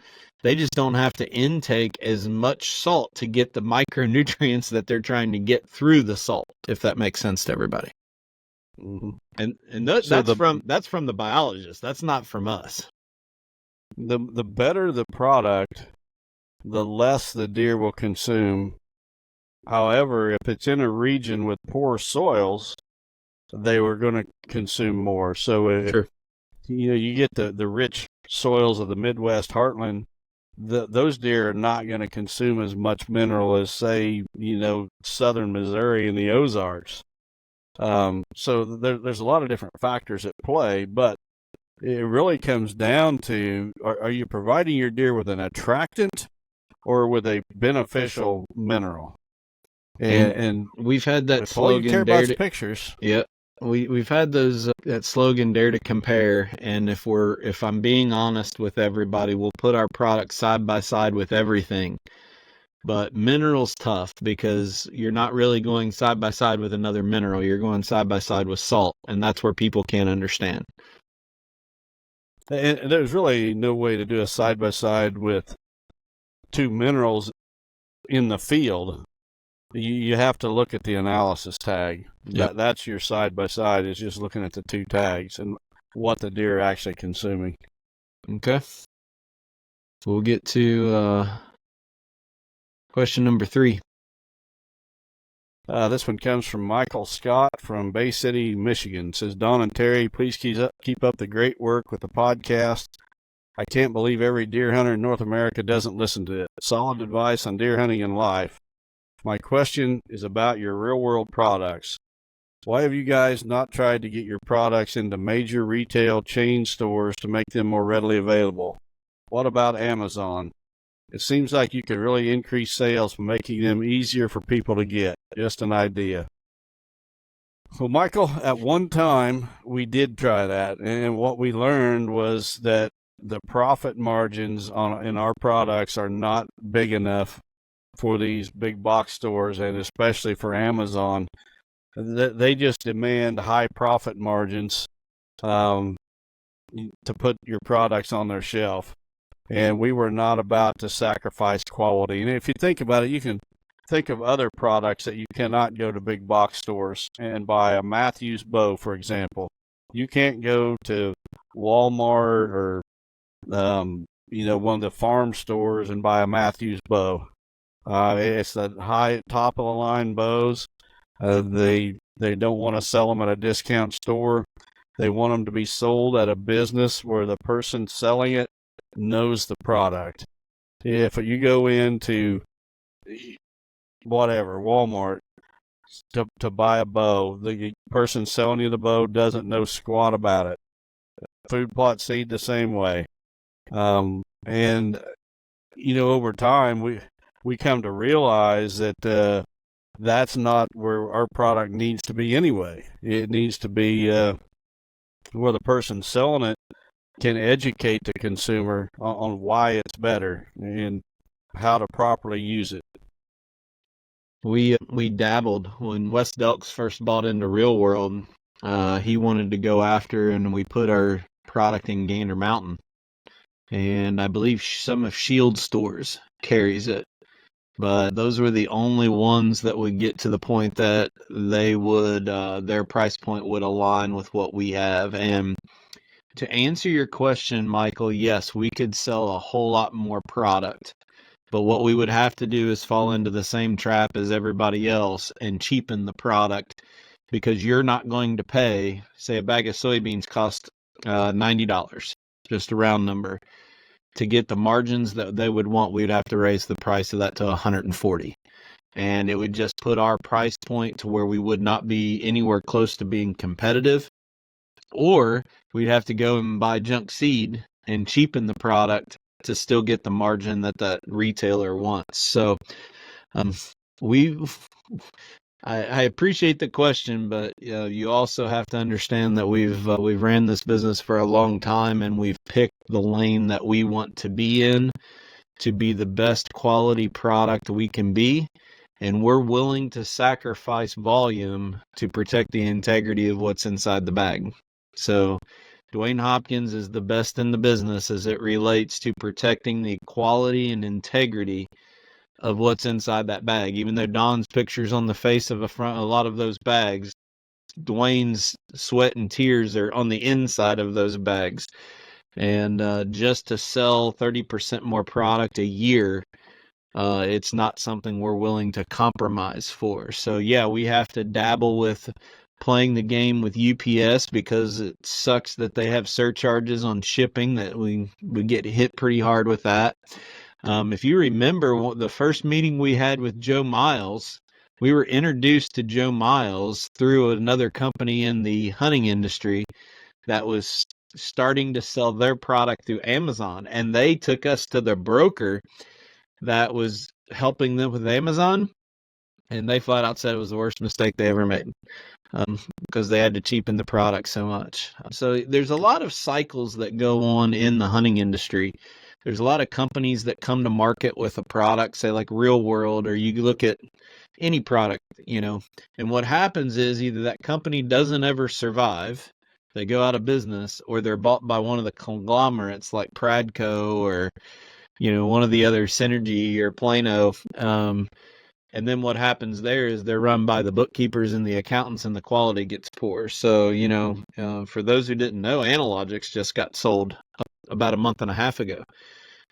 B: They just don't have to intake as much salt to get the micronutrients that they're trying to get through the salt, if that makes sense to everybody.
C: Mm-hmm.
B: And that's from the biologist. That's not from us.
C: The better the product, the less the deer will consume. However, if it's in a region with poor soils, they were going to consume more. So
B: Sure.
C: You get the rich soils of the Midwest heartland, those deer are not going to consume as much mineral as, say, southern Missouri and the Ozarks. So there's a lot of different factors at play, but it really comes down to, are you providing your deer with an attractant or with a beneficial mineral? And
B: we've had that
C: if all you care
B: slogan,
C: about is pictures.
B: Yep. We've had those that slogan, dare to compare, and if I'm being honest with everybody, we'll put our products side by side with everything. But mineral's tough because you're not really going side by side with another mineral. You're going side by side with salt, and that's where people can't understand.
C: And there's really no way to do a side by side with two minerals in the field. You have to look at the analysis tag.
B: Yep.
C: That's your side by side, is just looking at the two tags and what the deer are actually consuming.
B: Okay. We'll get to question number 3.
C: This one comes from Michael Scott from Bay City, Michigan. It says, Don and Terry, please keep up the great work with the podcast. I can't believe every deer hunter in North America doesn't listen to it. Solid advice on deer hunting and life. My question is about your real-world products. Why have you guys not tried to get your products into major retail chain stores to make them more readily available? What about Amazon? It seems like you could really increase sales by making them easier for people to get. Just an idea. Well, Michael, at one time, we did try that, and what we learned was that the profit margins in our products are not big enough for these big box stores, and especially for Amazon. They just demand high profit margins to put your products on their shelf. And we were not about to sacrifice quality. And if you think about it, you can think of other products that you cannot go to big box stores and buy. A Matthews bow, for example. You can't go to Walmart or one of the farm stores and buy a Matthews bow. It's the high top of the line bows. They don't want to sell them at a discount store. They want them to be sold at a business where the person selling it knows the product. If you go into whatever, Walmart, to buy a bow, the person selling you the bow doesn't know squat about it. Food plot seed the same way. And over time we come to realize that that's not where our product needs to be anyway. It needs to be where the person selling it can educate the consumer on why it's better and how to properly use it.
B: We dabbled when Wes Delks first bought into Real World. He wanted to go after, and we put our product in Gander Mountain, and I believe some of Shield stores carries it. But those were the only ones that would get to the point that they would their price point would align with what we have. And to answer your question, Michael, yes, we could sell a whole lot more product. But what we would have to do is fall into the same trap as everybody else and cheapen the product, because you're not going to pay, say a bag of soybeans cost $90, just a round number. To get the margins that they would want, we'd have to raise the price of that to $140. And it would just put our price point to where we would not be anywhere close to being competitive. Or we'd have to go and buy junk seed and cheapen the product to still get the margin that that retailer wants. So I appreciate the question, but you also have to understand that we've ran this business for a long time, and we've picked the lane that we want to be in to be the best quality product we can be, and we're willing to sacrifice volume to protect the integrity of what's inside the bag. So Dwayne Hopkins is the best in the business as it relates to protecting the quality and integrity of what's inside that bag. Even though Don's picture's on the face of a lot of those bags, Dwayne's sweat and tears are on the inside of those bags. And just to sell 30% more product a year, it's not something we're willing to compromise for. So yeah, we have to dabble with playing the game with UPS, because it sucks that they have surcharges on shipping, that we get hit pretty hard with that. If you remember the first meeting we had with Joe Miles, we were introduced to Joe Miles through another company in the hunting industry that was starting to sell their product through Amazon. And they took us to the broker that was helping them with Amazon. And they flat out said it was the worst mistake they ever made, because they had to cheapen the product so much. So there's a lot of cycles that go on in the hunting industry. There's a lot of companies that come to market with a product, say like Real World, or you look at any product, and what happens is either that company doesn't ever survive, they go out of business, or they're bought by one of the conglomerates like Pradco or, one of the other Synergy or Plano. And then what happens there is they're run by the bookkeepers and the accountants, and the quality gets poor. So, for those who didn't know, Analogics just got sold about a month and a half ago.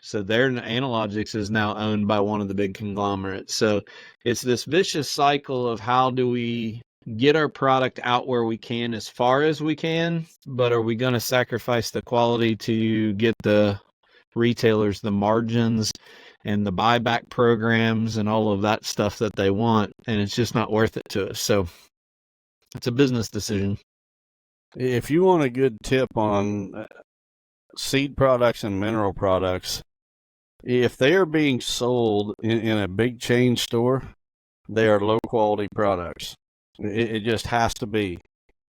B: So their Analogics is now owned by one of the big conglomerates. So it's this vicious cycle of how do we get our product out where we can as far as we can, but are we going to sacrifice the quality to get the retailers the margins and the buyback programs and all of that stuff that they want, and it's just not worth it to us. So it's a business decision.
C: If you want a good tip on seed products and mineral products, if they are being sold in a big chain store, they are low quality products. It just has to be.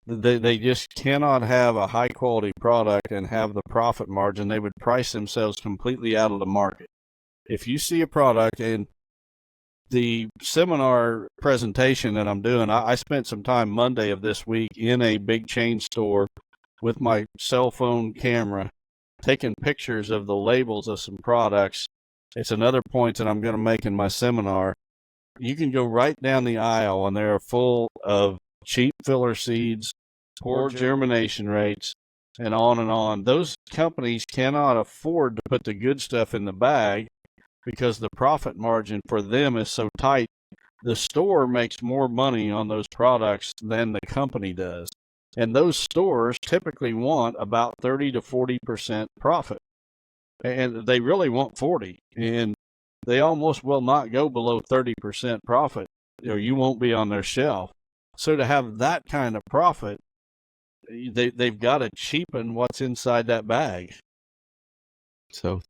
C: They just cannot have a high quality product and have the profit margin. They would price themselves completely out of the market. If you see a product, and the seminar presentation that I'm doing, I spent some time Monday of this week in a big chain store with my cell phone camera, taking pictures of the labels of some products. It's another point that I'm going to make in my seminar. You can go right down the aisle, and they're full of cheap filler seeds, poor germination rates, and on and on. Those companies cannot afford to put the good stuff in the bag because the profit margin for them is so tight. The store makes more money on those products than the company does. And those stores typically want about 30 to 40% profit. And they really want 40. And they almost will not go below 30% profit, or you won't be on their shelf. So to have that kind of profit, they've got to cheapen what's inside that bag.
B: So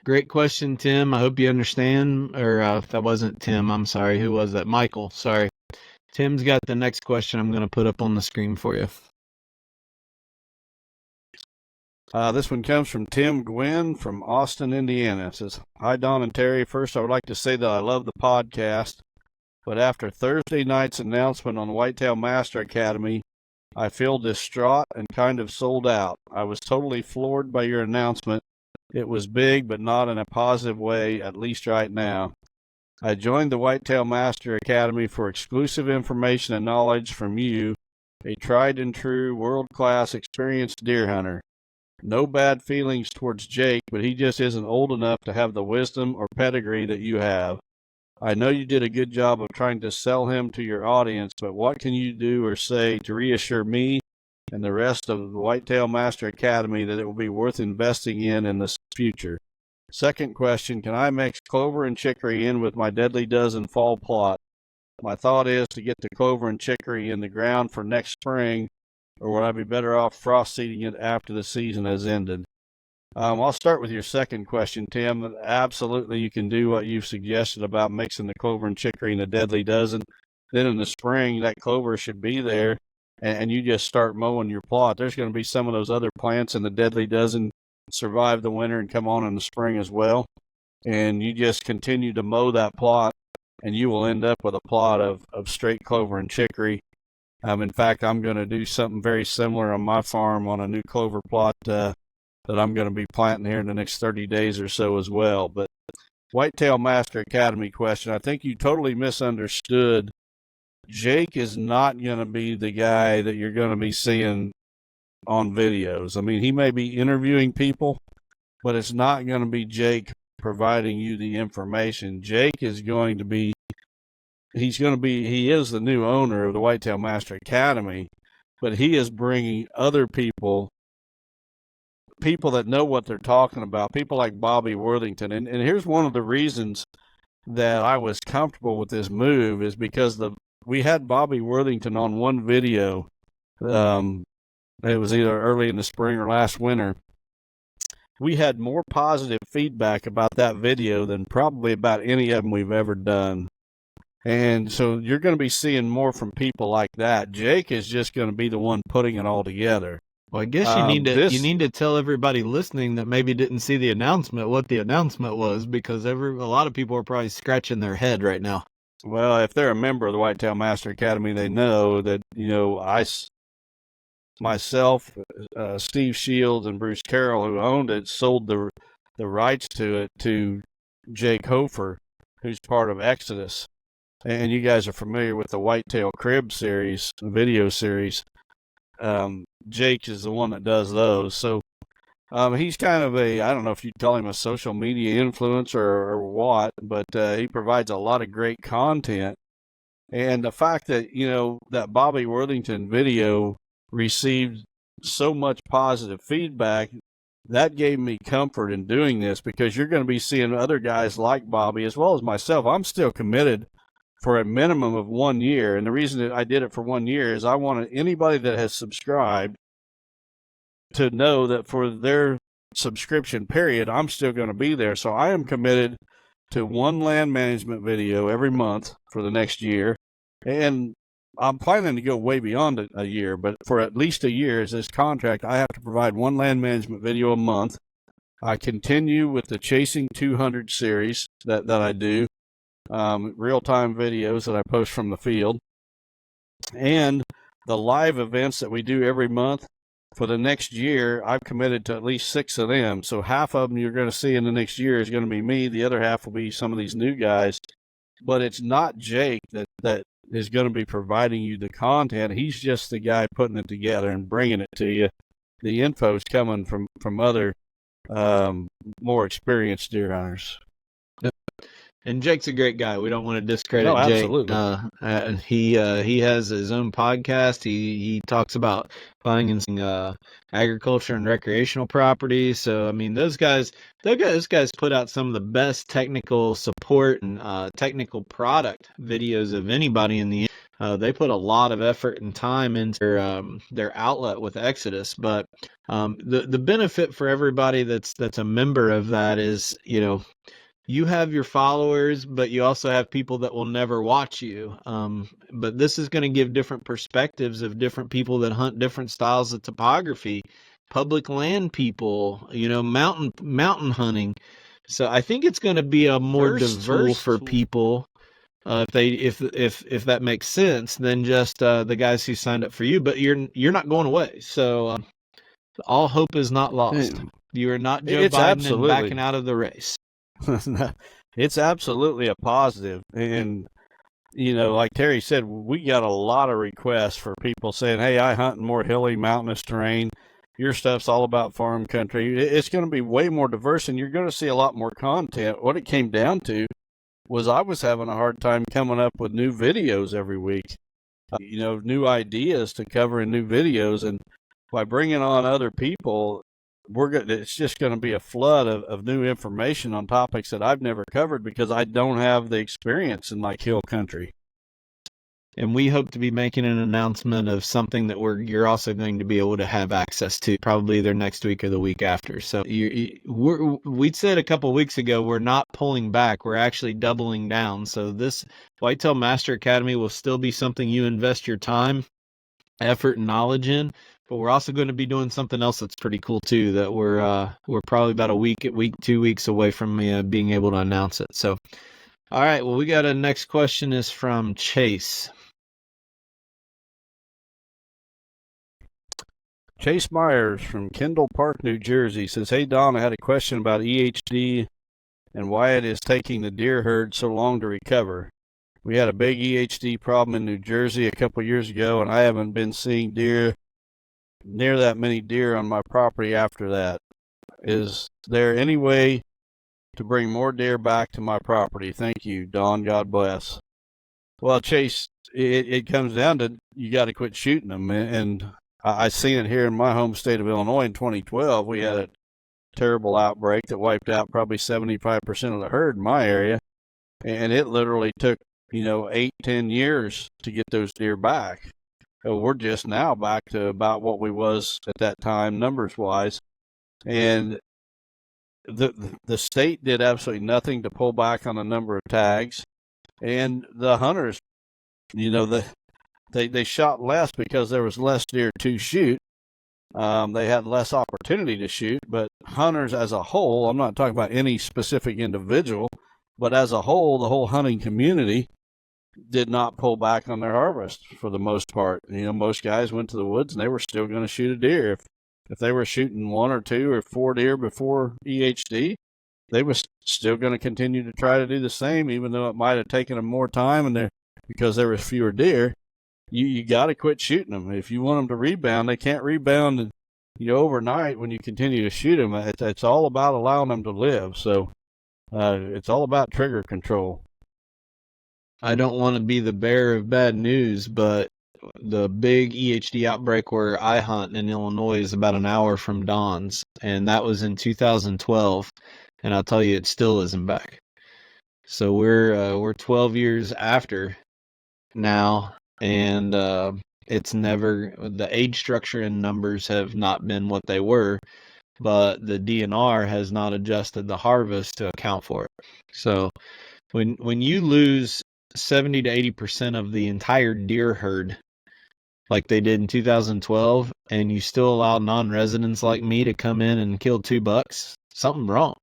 B: great question, Tim. I hope you understand. Or if that wasn't Tim, I'm sorry. Who was that? Michael. Sorry. Tim's got the next question I'm going to put up on the screen for you.
C: This one comes from Tim Gwynn from Austin, Indiana. It says, "Hi, Don and Terry. First, I would like to say that I love the podcast, but after Thursday night's announcement on the Whitetail Master Academy, I feel distraught and kind of sold out. I was totally floored by your announcement. It was big, but not in a positive way, at least right now. I joined the Whitetail Master Academy for exclusive information and knowledge from you, a tried and true, world-class, experienced deer hunter. No bad feelings towards Jake, but he just isn't old enough to have the wisdom or pedigree that you have. I know you did a good job of trying to sell him to your audience, but what can you do or say to reassure me and the rest of the Whitetail Master Academy that it will be worth investing in the future? Second question, can I mix clover and chicory in with my Deadly Dozen fall plot? My thought is to get the clover and chicory in the ground for next spring, or would I be better off frost seeding it after the season has ended? I'll start with your second question, Tim. Absolutely, you can do what you've suggested about mixing the clover and chicory in the Deadly Dozen. Then in the spring, that clover should be there, and you just start mowing your plot. There's going to be some of those other plants in the Deadly Dozen survive the winter and come on in the spring as well. And you just continue to mow that plot, and you will end up with a plot of straight clover and chicory. In fact, I'm going to do something very similar on my farm on a new clover plot that I'm going to be planting here in the next 30 days or so as well. But Whitetail Master Academy question, I think you totally misunderstood. Jake is not going to be the guy that you're going to be seeing on videos. I mean, he may be interviewing people, but it's not going to be Jake providing you the information. Jake is going to be, he is the new owner of the Whitetail Master Academy, but he is bringing other people that know what they're talking about, people like Bobby Worthington. And here's one of the reasons that I was comfortable with this move is because we had Bobby Worthington on one video. It was either early in the spring or last winter. We had more positive feedback about that video than probably about any of them we've ever done. And so you're going to be seeing more from people like that. Jake is just going to be the one putting it all together.
B: Well, I guess you need to tell everybody listening that maybe didn't see the announcement what the announcement was, because a lot of people are probably scratching their head right now.
C: Well, if they're a member of the Whitetail Master Academy, they know that, myself, Steve Shields, and Bruce Carroll, who owned it, sold the rights to it to Jake Hofer, who's part of Exodus. And you guys are familiar with the Whitetail Crib series, video series. Jake is the one that does those. So he's kind of I don't know if you'd call him a social media influencer or what, but he provides a lot of great content. And the fact that, that Bobby Worthington video received so much positive feedback, that gave me comfort in doing this, because you're going to be seeing other guys like Bobby as well as myself. I'm still committed for a minimum of 1 year. And the reason that I did it for 1 year is I wanted anybody that has subscribed to know that for their subscription period, I'm still going to be there. So I am committed to one land management video every month for the next year. And I'm planning to go way beyond a year, but for at least a year as this contract, I have to provide one land management video a month. I continue with the Chasing 200 series that I do. Real-time videos that I post from the field, and the live events that we do every month. For the next year, I've committed to at least 6 of them. So half of them you're going to see in the next year is going to be me. The other half will be some of these new guys. But it's not Jake that is going to be providing you the content. He's just the guy putting it together and bringing it to you. The info's coming from other more experienced deer hunters.
B: And Jake's a great guy. We don't want to discredit Jake.
C: Absolutely.
B: He has his own podcast. He talks about buying and selling agriculture and recreational property. So I mean, those guys put out some of the best technical support and technical product videos of anybody in the. They put a lot of effort and time into their outlet with Exodus. But the benefit for everybody that's a member of that is, you have your followers, but you also have people that will never watch you. But this is going to give different perspectives of different people that hunt different styles of topography, public land people, mountain hunting. So I think it's going to be a more diverse for people, if that makes sense, than just the guys who signed up for you. But you're not going away. So all hope is not lost. You are not Joe Biden and backing out of the race.
C: It's absolutely a positive. And, like Terry said, we got a lot of requests for people saying, hey, I hunt in more hilly, mountainous terrain. Your stuff's all about farm country. It's going to be way more diverse, and you're going to see a lot more content. What it came down to was I was having a hard time coming up with new videos every week, new ideas to cover in new videos. And by bringing on other people, it's just going to be a flood of new information on topics that I've never covered, because I don't have the experience in like hill country.
B: And we hope to be making an announcement of something that you're also going to be able to have access to, probably either next week or the week after. So we said a couple of weeks ago, we're not pulling back. We're actually doubling down. So this Whitetail Master Academy will still be something you invest your time, effort, and knowledge in. But we're also going to be doing something else that's pretty cool too, that we're probably about 2 weeks away from being able to announce it. So, all right, well, we got a next question is from Chase.
C: Chase Myers from Kendall Park, New Jersey says, hey, Don, I had a question about EHD and why it is taking the deer herd so long to recover. We had a big EHD problem in New Jersey a couple of years ago, and I haven't been seeing near that many deer on my property after that. Is there any way to bring more deer back to my property? Thank you, Don. God bless. Well, Chase, it comes down to you got to quit shooting them. And I seen it here in my home state of Illinois in 2012. We had a terrible outbreak that wiped out probably 75% of the herd in my area. And it literally took, 8-10 years to get those deer back. So we're just now back to about what we was at that time, numbers-wise. And the state did absolutely nothing to pull back on the number of tags. And the hunters, they shot less because there was less deer to shoot. They had less opportunity to shoot, but hunters as a whole, I'm not talking about any specific individual, but as a whole, the whole hunting community did not pull back on their harvest for the most part. Most guys went to the woods and they were still going to shoot a deer. If they were shooting 1 or 2 or 4 deer before EHD, they were still going to continue to try to do the same, even though it might have taken them more time because there was fewer deer. You got to quit shooting them. If you want them to rebound, they can't rebound overnight when you continue to shoot them. It's all about allowing them to live. So it's all about trigger control.
B: I don't want to be the bearer of bad news, but the big EHD outbreak where I hunt in Illinois is about an hour from Don's, and that was in 2012. And I'll tell you, it still isn't back. So we're 12 years after now. And the age structure and numbers have not been what they were, but the DNR has not adjusted the harvest to account for it. So when you lose 70 to 80% of the entire deer herd, like they did in 2012, and you still allow non-residents like me to come in and kill 2 bucks, something wrong.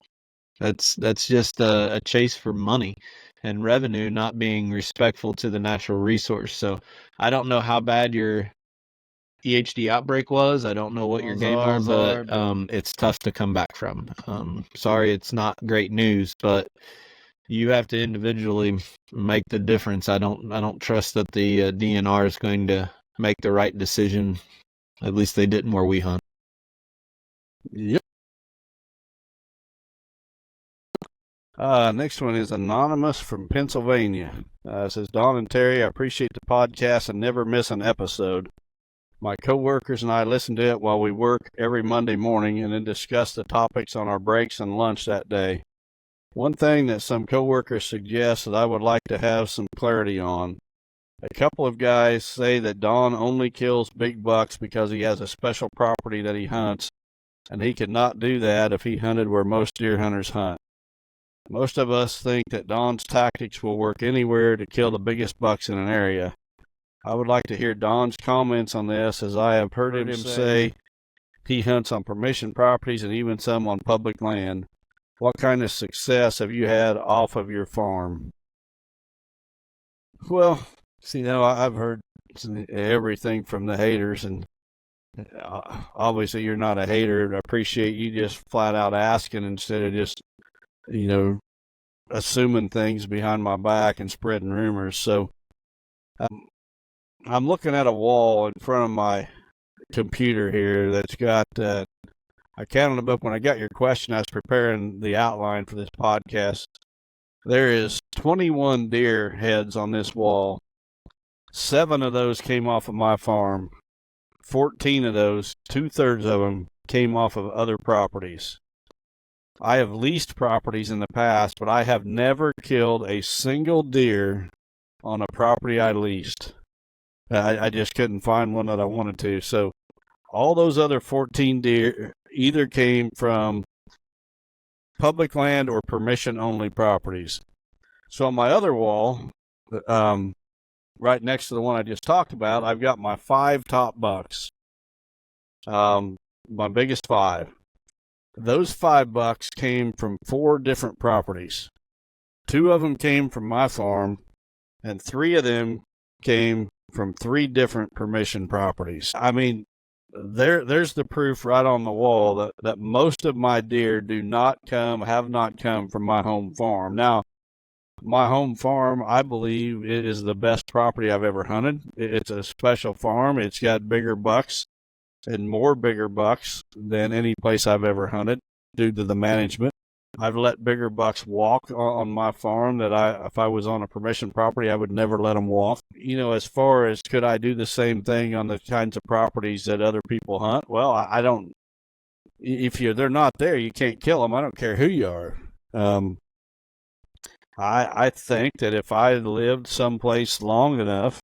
B: That's just a chase for money and revenue, not being respectful to the natural resource. So I don't know how bad your EHD outbreak was. I don't know what your game are, but it's tough to come back from. Sorry, it's not great news, but you have to individually make the difference. I don't trust that the DNR is going to make the right decision. At least they didn't where we hunt.
C: Yep. Next one is Anonymous from Pennsylvania. It says, Don and Terry, I appreciate the podcast and never miss an episode. My coworkers and I listen to it while we work every Monday morning and then discuss the topics on our breaks and lunch that day. One thing that some coworkers suggest that I would like to have some clarity on. A couple of guys say that Don only kills big bucks because he has a special property that he hunts, and he could not do that if he hunted where most deer hunters hunt. Most of us think that Don's tactics will work anywhere to kill the biggest bucks in an area. I would like to hear Don's comments on this, as I have heard him say he hunts on permission properties and even some on public land. What kind of success have you had off of your farm? Well, I've heard everything from the haters, and obviously you're not a hater. I appreciate you just flat out asking instead of just assuming things behind my back and spreading rumors. So I'm looking at a wall in front of my computer here that's got, I counted them up when I got your question. I was preparing the outline for this podcast. There is 21 deer heads on this wall. 7 of those came off of my farm. 14 of those, 2/3 of them, came off of other properties. I have leased properties in the past, but I have never killed a single deer on a property I leased. I just couldn't find one that I wanted to. So all those other 14 deer either came from public land or permission-only properties. So on my other wall, right next to the one I just talked about, I've got my 5 top bucks, my biggest 5. Those 5 bucks came from 4 different properties. 2 of them came from my farm, and 3 of them came from 3 different permission properties. I mean, there's the proof right on the wall that most of my deer have not come from my home farm. Now, my home farm, I believe it is the best property I've ever hunted. It's a special farm. It's got bigger bucks and more bigger bucks than any place I've ever hunted due to the management. I've let bigger bucks walk on my farm that if I was on a permission property, I would never let them walk. As far as could I do the same thing on the kinds of properties that other people hunt? Well, I don't. If they're not there, you can't kill them. I don't care who you are. I think that if I lived someplace long enough,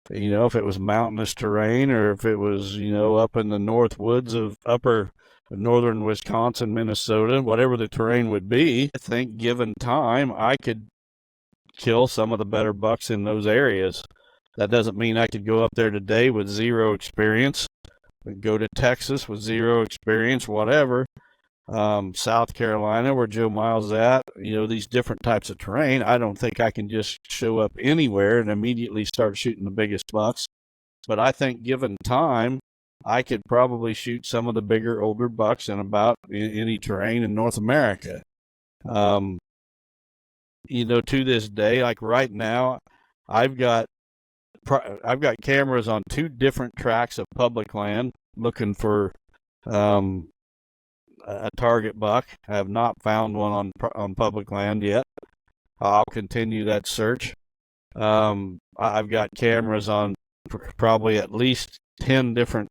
C: if it was mountainous terrain or if it was, up in the north woods of upper northern Wisconsin, Minnesota, whatever the terrain would be, I think given time, I could kill some of the better bucks in those areas. That doesn't mean I could go up there today with zero experience, go to Texas with zero experience, whatever. South Carolina, where Joe Miles is at, these different types of terrain. I don't think I can just show up anywhere and immediately start shooting the biggest bucks. But I think given time, I could probably shoot some of the bigger, older bucks in about any terrain in North America. To this day, like right now, I've got cameras on 2 different tracts of public land looking for a target buck. I have not found one on public land yet. I'll continue that search. I've got cameras on probably at least 10 different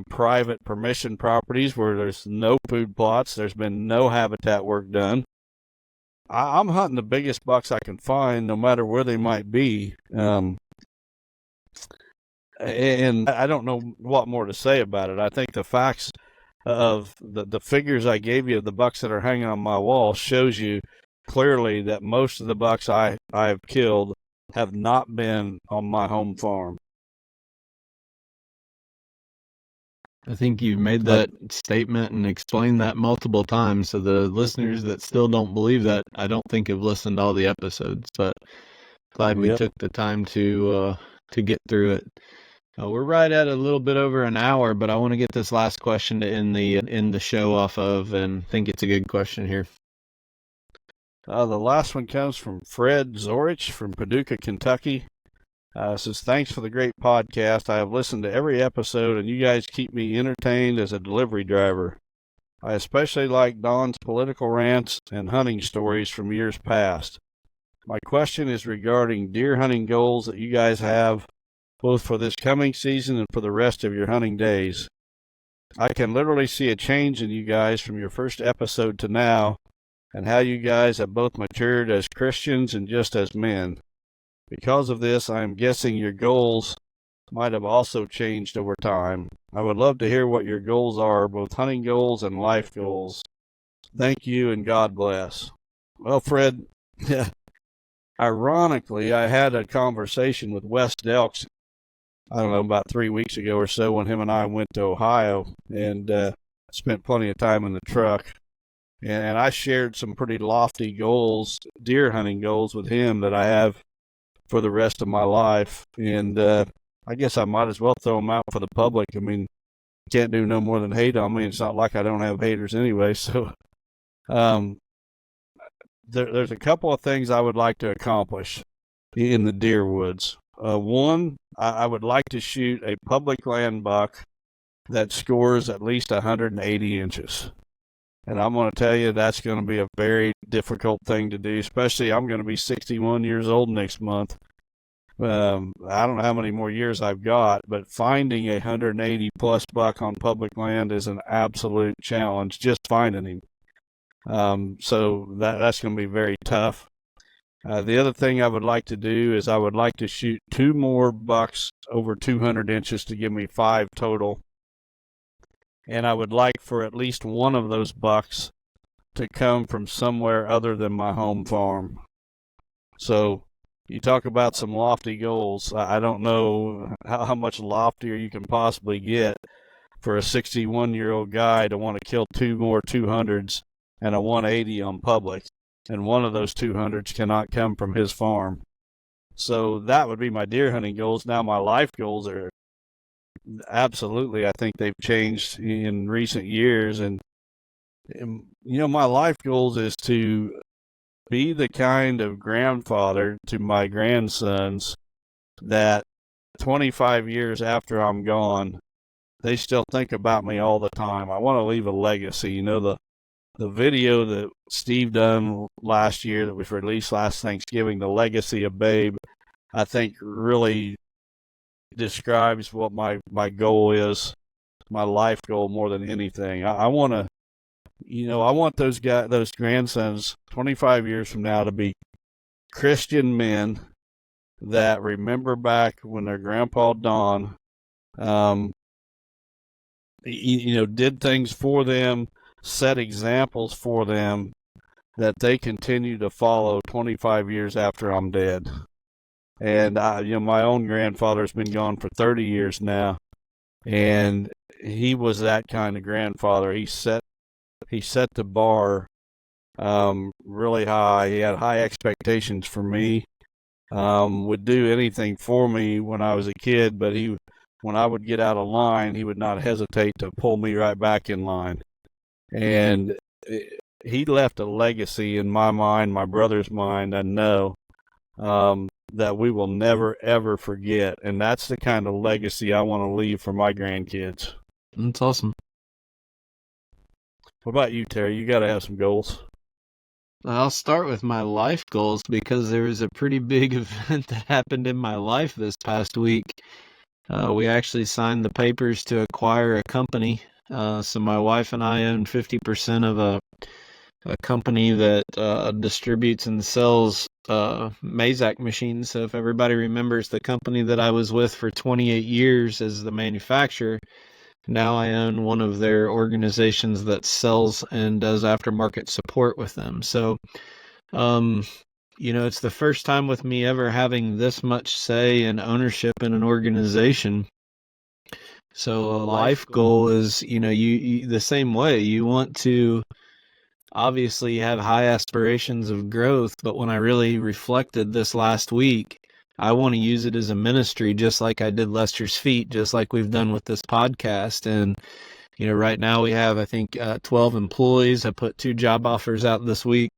C: private permission properties where there's no food plots. There's been no habitat work done. I'm hunting the biggest bucks I can find, no matter where they might be. And I don't know what more to say about it. I think the facts of the figures I gave you of the bucks that are hanging on my wall shows you clearly that most of the bucks I've killed have not been on my home farm.
B: I think you've made that statement and explained that multiple times. So the listeners that still don't believe that, I don't think have listened to all the episodes, but glad we took the time to get through it. We're right at a little bit over an hour, but I want to get this last question to end the show off of, and think it's a good question here.
C: The last one comes from Fred Zorich from Paducah, Kentucky. Says, thanks for the great podcast. I have listened to every episode, and you guys keep me entertained as a delivery driver. I especially like Don's political rants and hunting stories from years past. My question is regarding deer hunting goals that you guys have, both for this coming season and for the rest of your hunting days. I can literally see a change in you guys from your first episode to now, and how you guys have both matured as Christians and just as men. Because of this, I am guessing your goals might have also changed over time. I would love to hear what your goals are, both hunting goals and life goals. Thank you, and God bless. Well, Fred, ironically, I had a conversation with Wes Delks, I don't know, about 3 weeks ago or so, when him and I went to Ohio and spent plenty of time in the truck. And I shared some pretty lofty goals, deer hunting goals, with him that I have for the rest of my life. And I guess I might as well throw them out for the public. I mean, can't do no more than hate on me. It's not like I don't have haters anyway. So there's a couple of things I would like to accomplish in the deer woods. One, I would like to shoot a public land buck that scores at least 180 inches. And I'm going to tell you, that's going to be a very difficult thing to do, especially I'm going to be 61 years old next month. I don't know how many more years I've got, but finding a 180-plus buck on public land is an absolute challenge, just finding him. So that's going to be very tough. The other thing I would like to do is I would like to shoot 2 more bucks over 200 inches to give me 5 total. And I would like for at least one of those bucks to come from somewhere other than my home farm. So you talk about some lofty goals. I don't know how much loftier you can possibly get for a 61-year-old guy to want to kill 2 more 200s and a 180 on public. And one of those 200s cannot come from his farm. So that would be my deer hunting goals. Now my life goals are absolutely, I think they've changed in recent years. And my life goals is to be the kind of grandfather to my grandsons that 25 years after I'm gone, they still think about me all the time. I want to leave a legacy. The video that Steve done last year that was released last Thanksgiving, The Legacy of Babe, I think really describes what my goal is, my life goal more than anything. I want to, I want those grandsons 25 years from now to be Christian men that remember back when their grandpa Don, did things for them, set examples for them, that they continue to follow 25 years after I'm dead. And my own grandfather's been gone for 30 years now, and he was that kind of grandfather. He set the bar really high. He had high expectations for me. Would do anything for me when I was a kid, but when I would get out of line, he would not hesitate to pull me right back in line. And he left a legacy in my mind, my brother's mind, I know, that we will never, ever forget. And that's the kind of legacy I want to leave for my grandkids.
B: That's awesome.
C: What about you, Terry? You got to have some goals.
B: I'll start with my life goals because there was a pretty big event that happened in my life this past week. We actually signed the papers to acquire a company. So my wife and I own 50% of a company that distributes and sells Mazak machines. So if everybody remembers the company that I was with for 28 years as the manufacturer, now I own one of their organizations that sells and does aftermarket support with them. So, it's the first time with me ever having this much say and ownership in an organization. So a life goal is, you the same way. You want to obviously have high aspirations of growth, but when I really reflected this last week, I want to use it as a ministry, just like I did Lester's Feet, just like we've done with this podcast. And, right now we have, I think, 12 employees. I put 2 job offers out this week.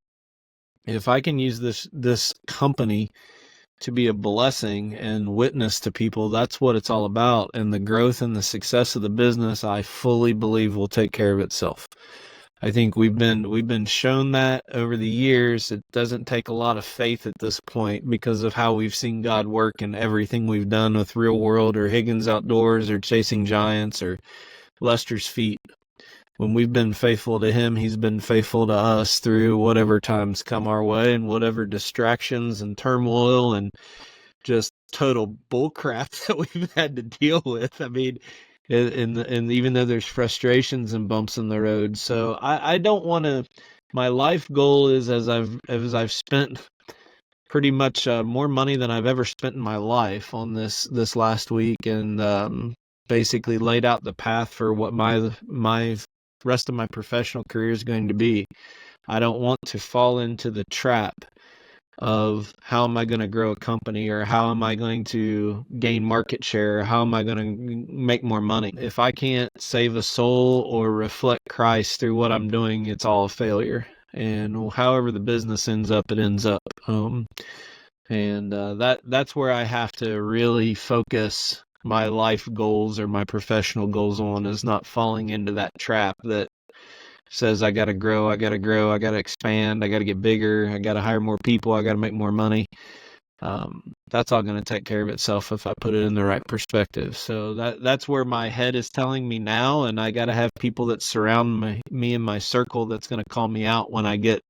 B: If I can use this company to be a blessing and witness to people, that's what it's all about. And the growth and the success of the business, I fully believe, will take care of itself. I think we've been shown that over the years. It doesn't take a lot of faith at this point because of how we've seen God work in everything we've done with Real World or Higgins Outdoors or Chasing Giants or Lester's Feet. When we've been faithful to him, he's been faithful to us through whatever times come our way and whatever distractions and turmoil and just total bullcrap that we've had to deal with. I mean, and even though there's frustrations and bumps in the road. So I don't want to, my life goal is as I've spent pretty much more money than I've ever spent in my life on this last week, and basically laid out the path for what my rest of my professional career is going to be. I don't want to fall into the trap of how am I going to grow a company, or how am I going to gain market share, or how am I going to make more money. If I can't save a soul or reflect Christ through what I'm doing, it's all a failure. And however the business ends up, it ends up. That's where I have to really focus my life goals or my professional goals on, is not falling into that trap that says I got to grow, I got to expand, I got to get bigger, I got to hire more people, I got to make more money. That's all going to take care of itself if I put it in the right perspective. So that's where my head is telling me now, and I got to have people that surround me in my circle that's going to call me out when I get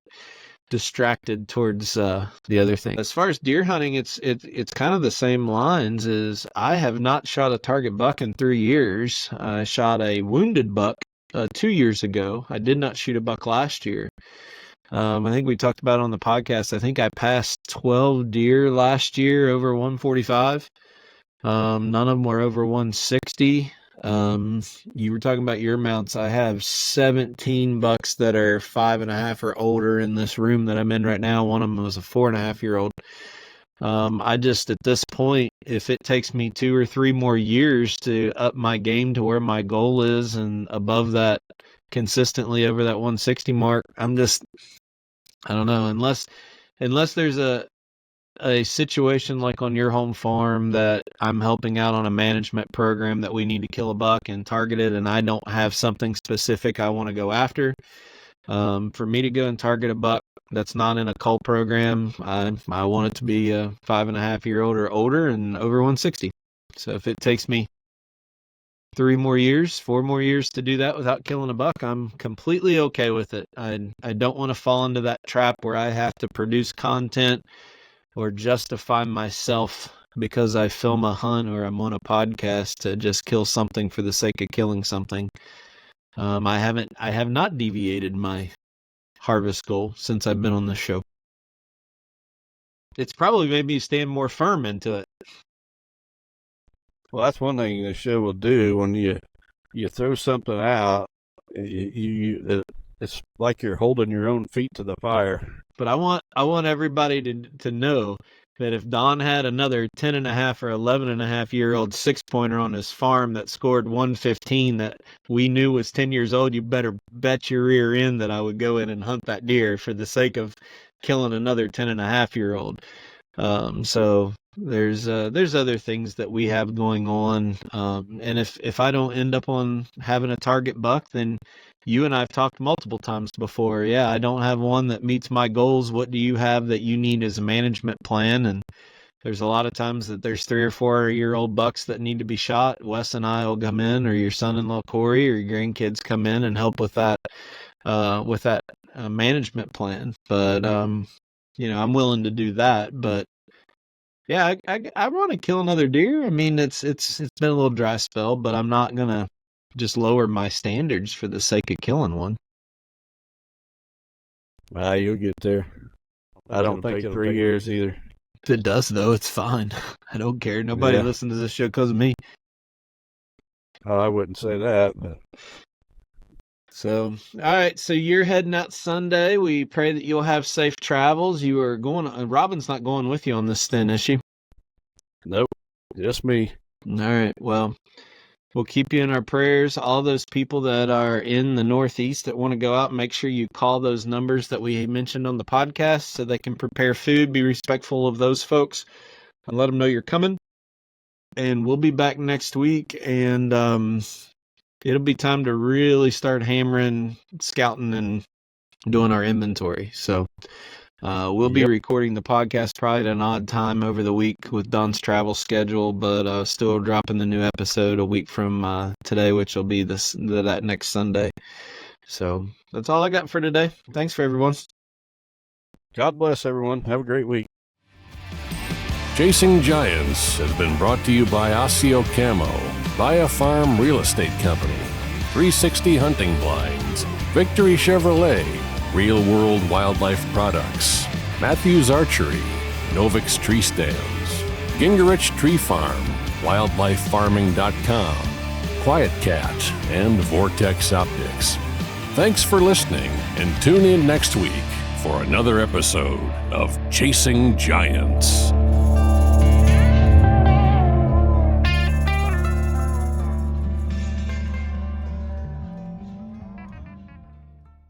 B: distracted towards the other thing. As far as deer hunting, it's kind of the same lines. Is I have not shot a target buck in 3 years. I shot a wounded buck 2 years ago. I did not shoot a buck last year. I think we talked about it on the podcast. I think I passed 12 deer last year over 145. None of them were over 160. You were talking about your mounts. I have 17 bucks that are 5.5 or older in this room that I'm in right now. One of them was a 4.5-year-old. I just, at this point, if it takes me 2 or 3 more years to up my game to where my goal is and above that, consistently over that 160 mark, I don't know, unless there's a situation like on your home farm that I'm helping out on a management program that we need to kill a buck and target it, and I don't have something specific I want to go after. For me to go and target a buck that's not in a cull program, I want it to be a 5.5-year-old or older and over 160. So if it takes me 3 more years, 4 more years to do that without killing a buck, I'm completely okay with it. I don't want to fall into that trap where I have to produce content or justify myself because I film a hunt or I'm on a podcast to just kill something for the sake of killing something. I have not deviated my harvest goal since I've been on this show. It's probably made me stand more firm into it.
C: Well, that's one thing the show will do when you throw something out. It's like you're holding your own feet to the fire.
B: But I want everybody to know that if Don had another 10.5 or 11.5-year-old 6-pointer on his farm that scored 115 that we knew was 10 years old, you better bet your rear end that I would go in and hunt that deer for the sake of killing another 10.5-year-old. So there's other things that we have going on. And if I don't end up on having a target buck, then you and I have talked multiple times before. Yeah, I don't have one that meets my goals. What do you have that you need as a management plan? And there's a lot of times that there's 3 or 4-year-old bucks that need to be shot. Wes and I will come in, or your son-in-law Corey, or your grandkids come in and help with that management plan. But I'm willing to do that. But yeah, I want to kill another deer. I mean, it's been a little dry spell, but I'm not gonna just lower my standards for the sake of killing one.
C: You'll get there. I don't think 3 years either.
B: If it does, though, it's fine. I don't care. Nobody listens to this show because of me.
C: Oh, I wouldn't say that. But...
B: So, all right. So you're heading out Sunday. We pray that you'll have safe travels. You are going. Robin's not going with you on this stint, is she?
C: Nope, just me.
B: All right. Well, we'll keep you in our prayers. All those people that are in the Northeast that want to go out, make sure you call those numbers that we mentioned on the podcast so they can prepare food. Be respectful of those folks and let them know you're coming. And we'll be back next week, and it'll be time to really start hammering, scouting, and doing our inventory. So we'll be recording the podcast probably at an odd time over the week with Don's travel schedule, but still dropping the new episode a week from today, which will be that next Sunday. So that's all I got for today. Thanks for everyone.
C: God bless everyone. Have a great week.
A: Chasing Giants has been brought to you by Osseo Camo, Via Farm Real Estate Company, 360 Hunting Blinds, Victory Chevrolet, Real World Wildlife Products, Matthews Archery, Novix Tree Stands, Gingerich Tree Farm, WildlifeFarming.com, Quiet Cat, and Vortex Optics. Thanks for listening, and tune in next week for another episode of Chasing Giants.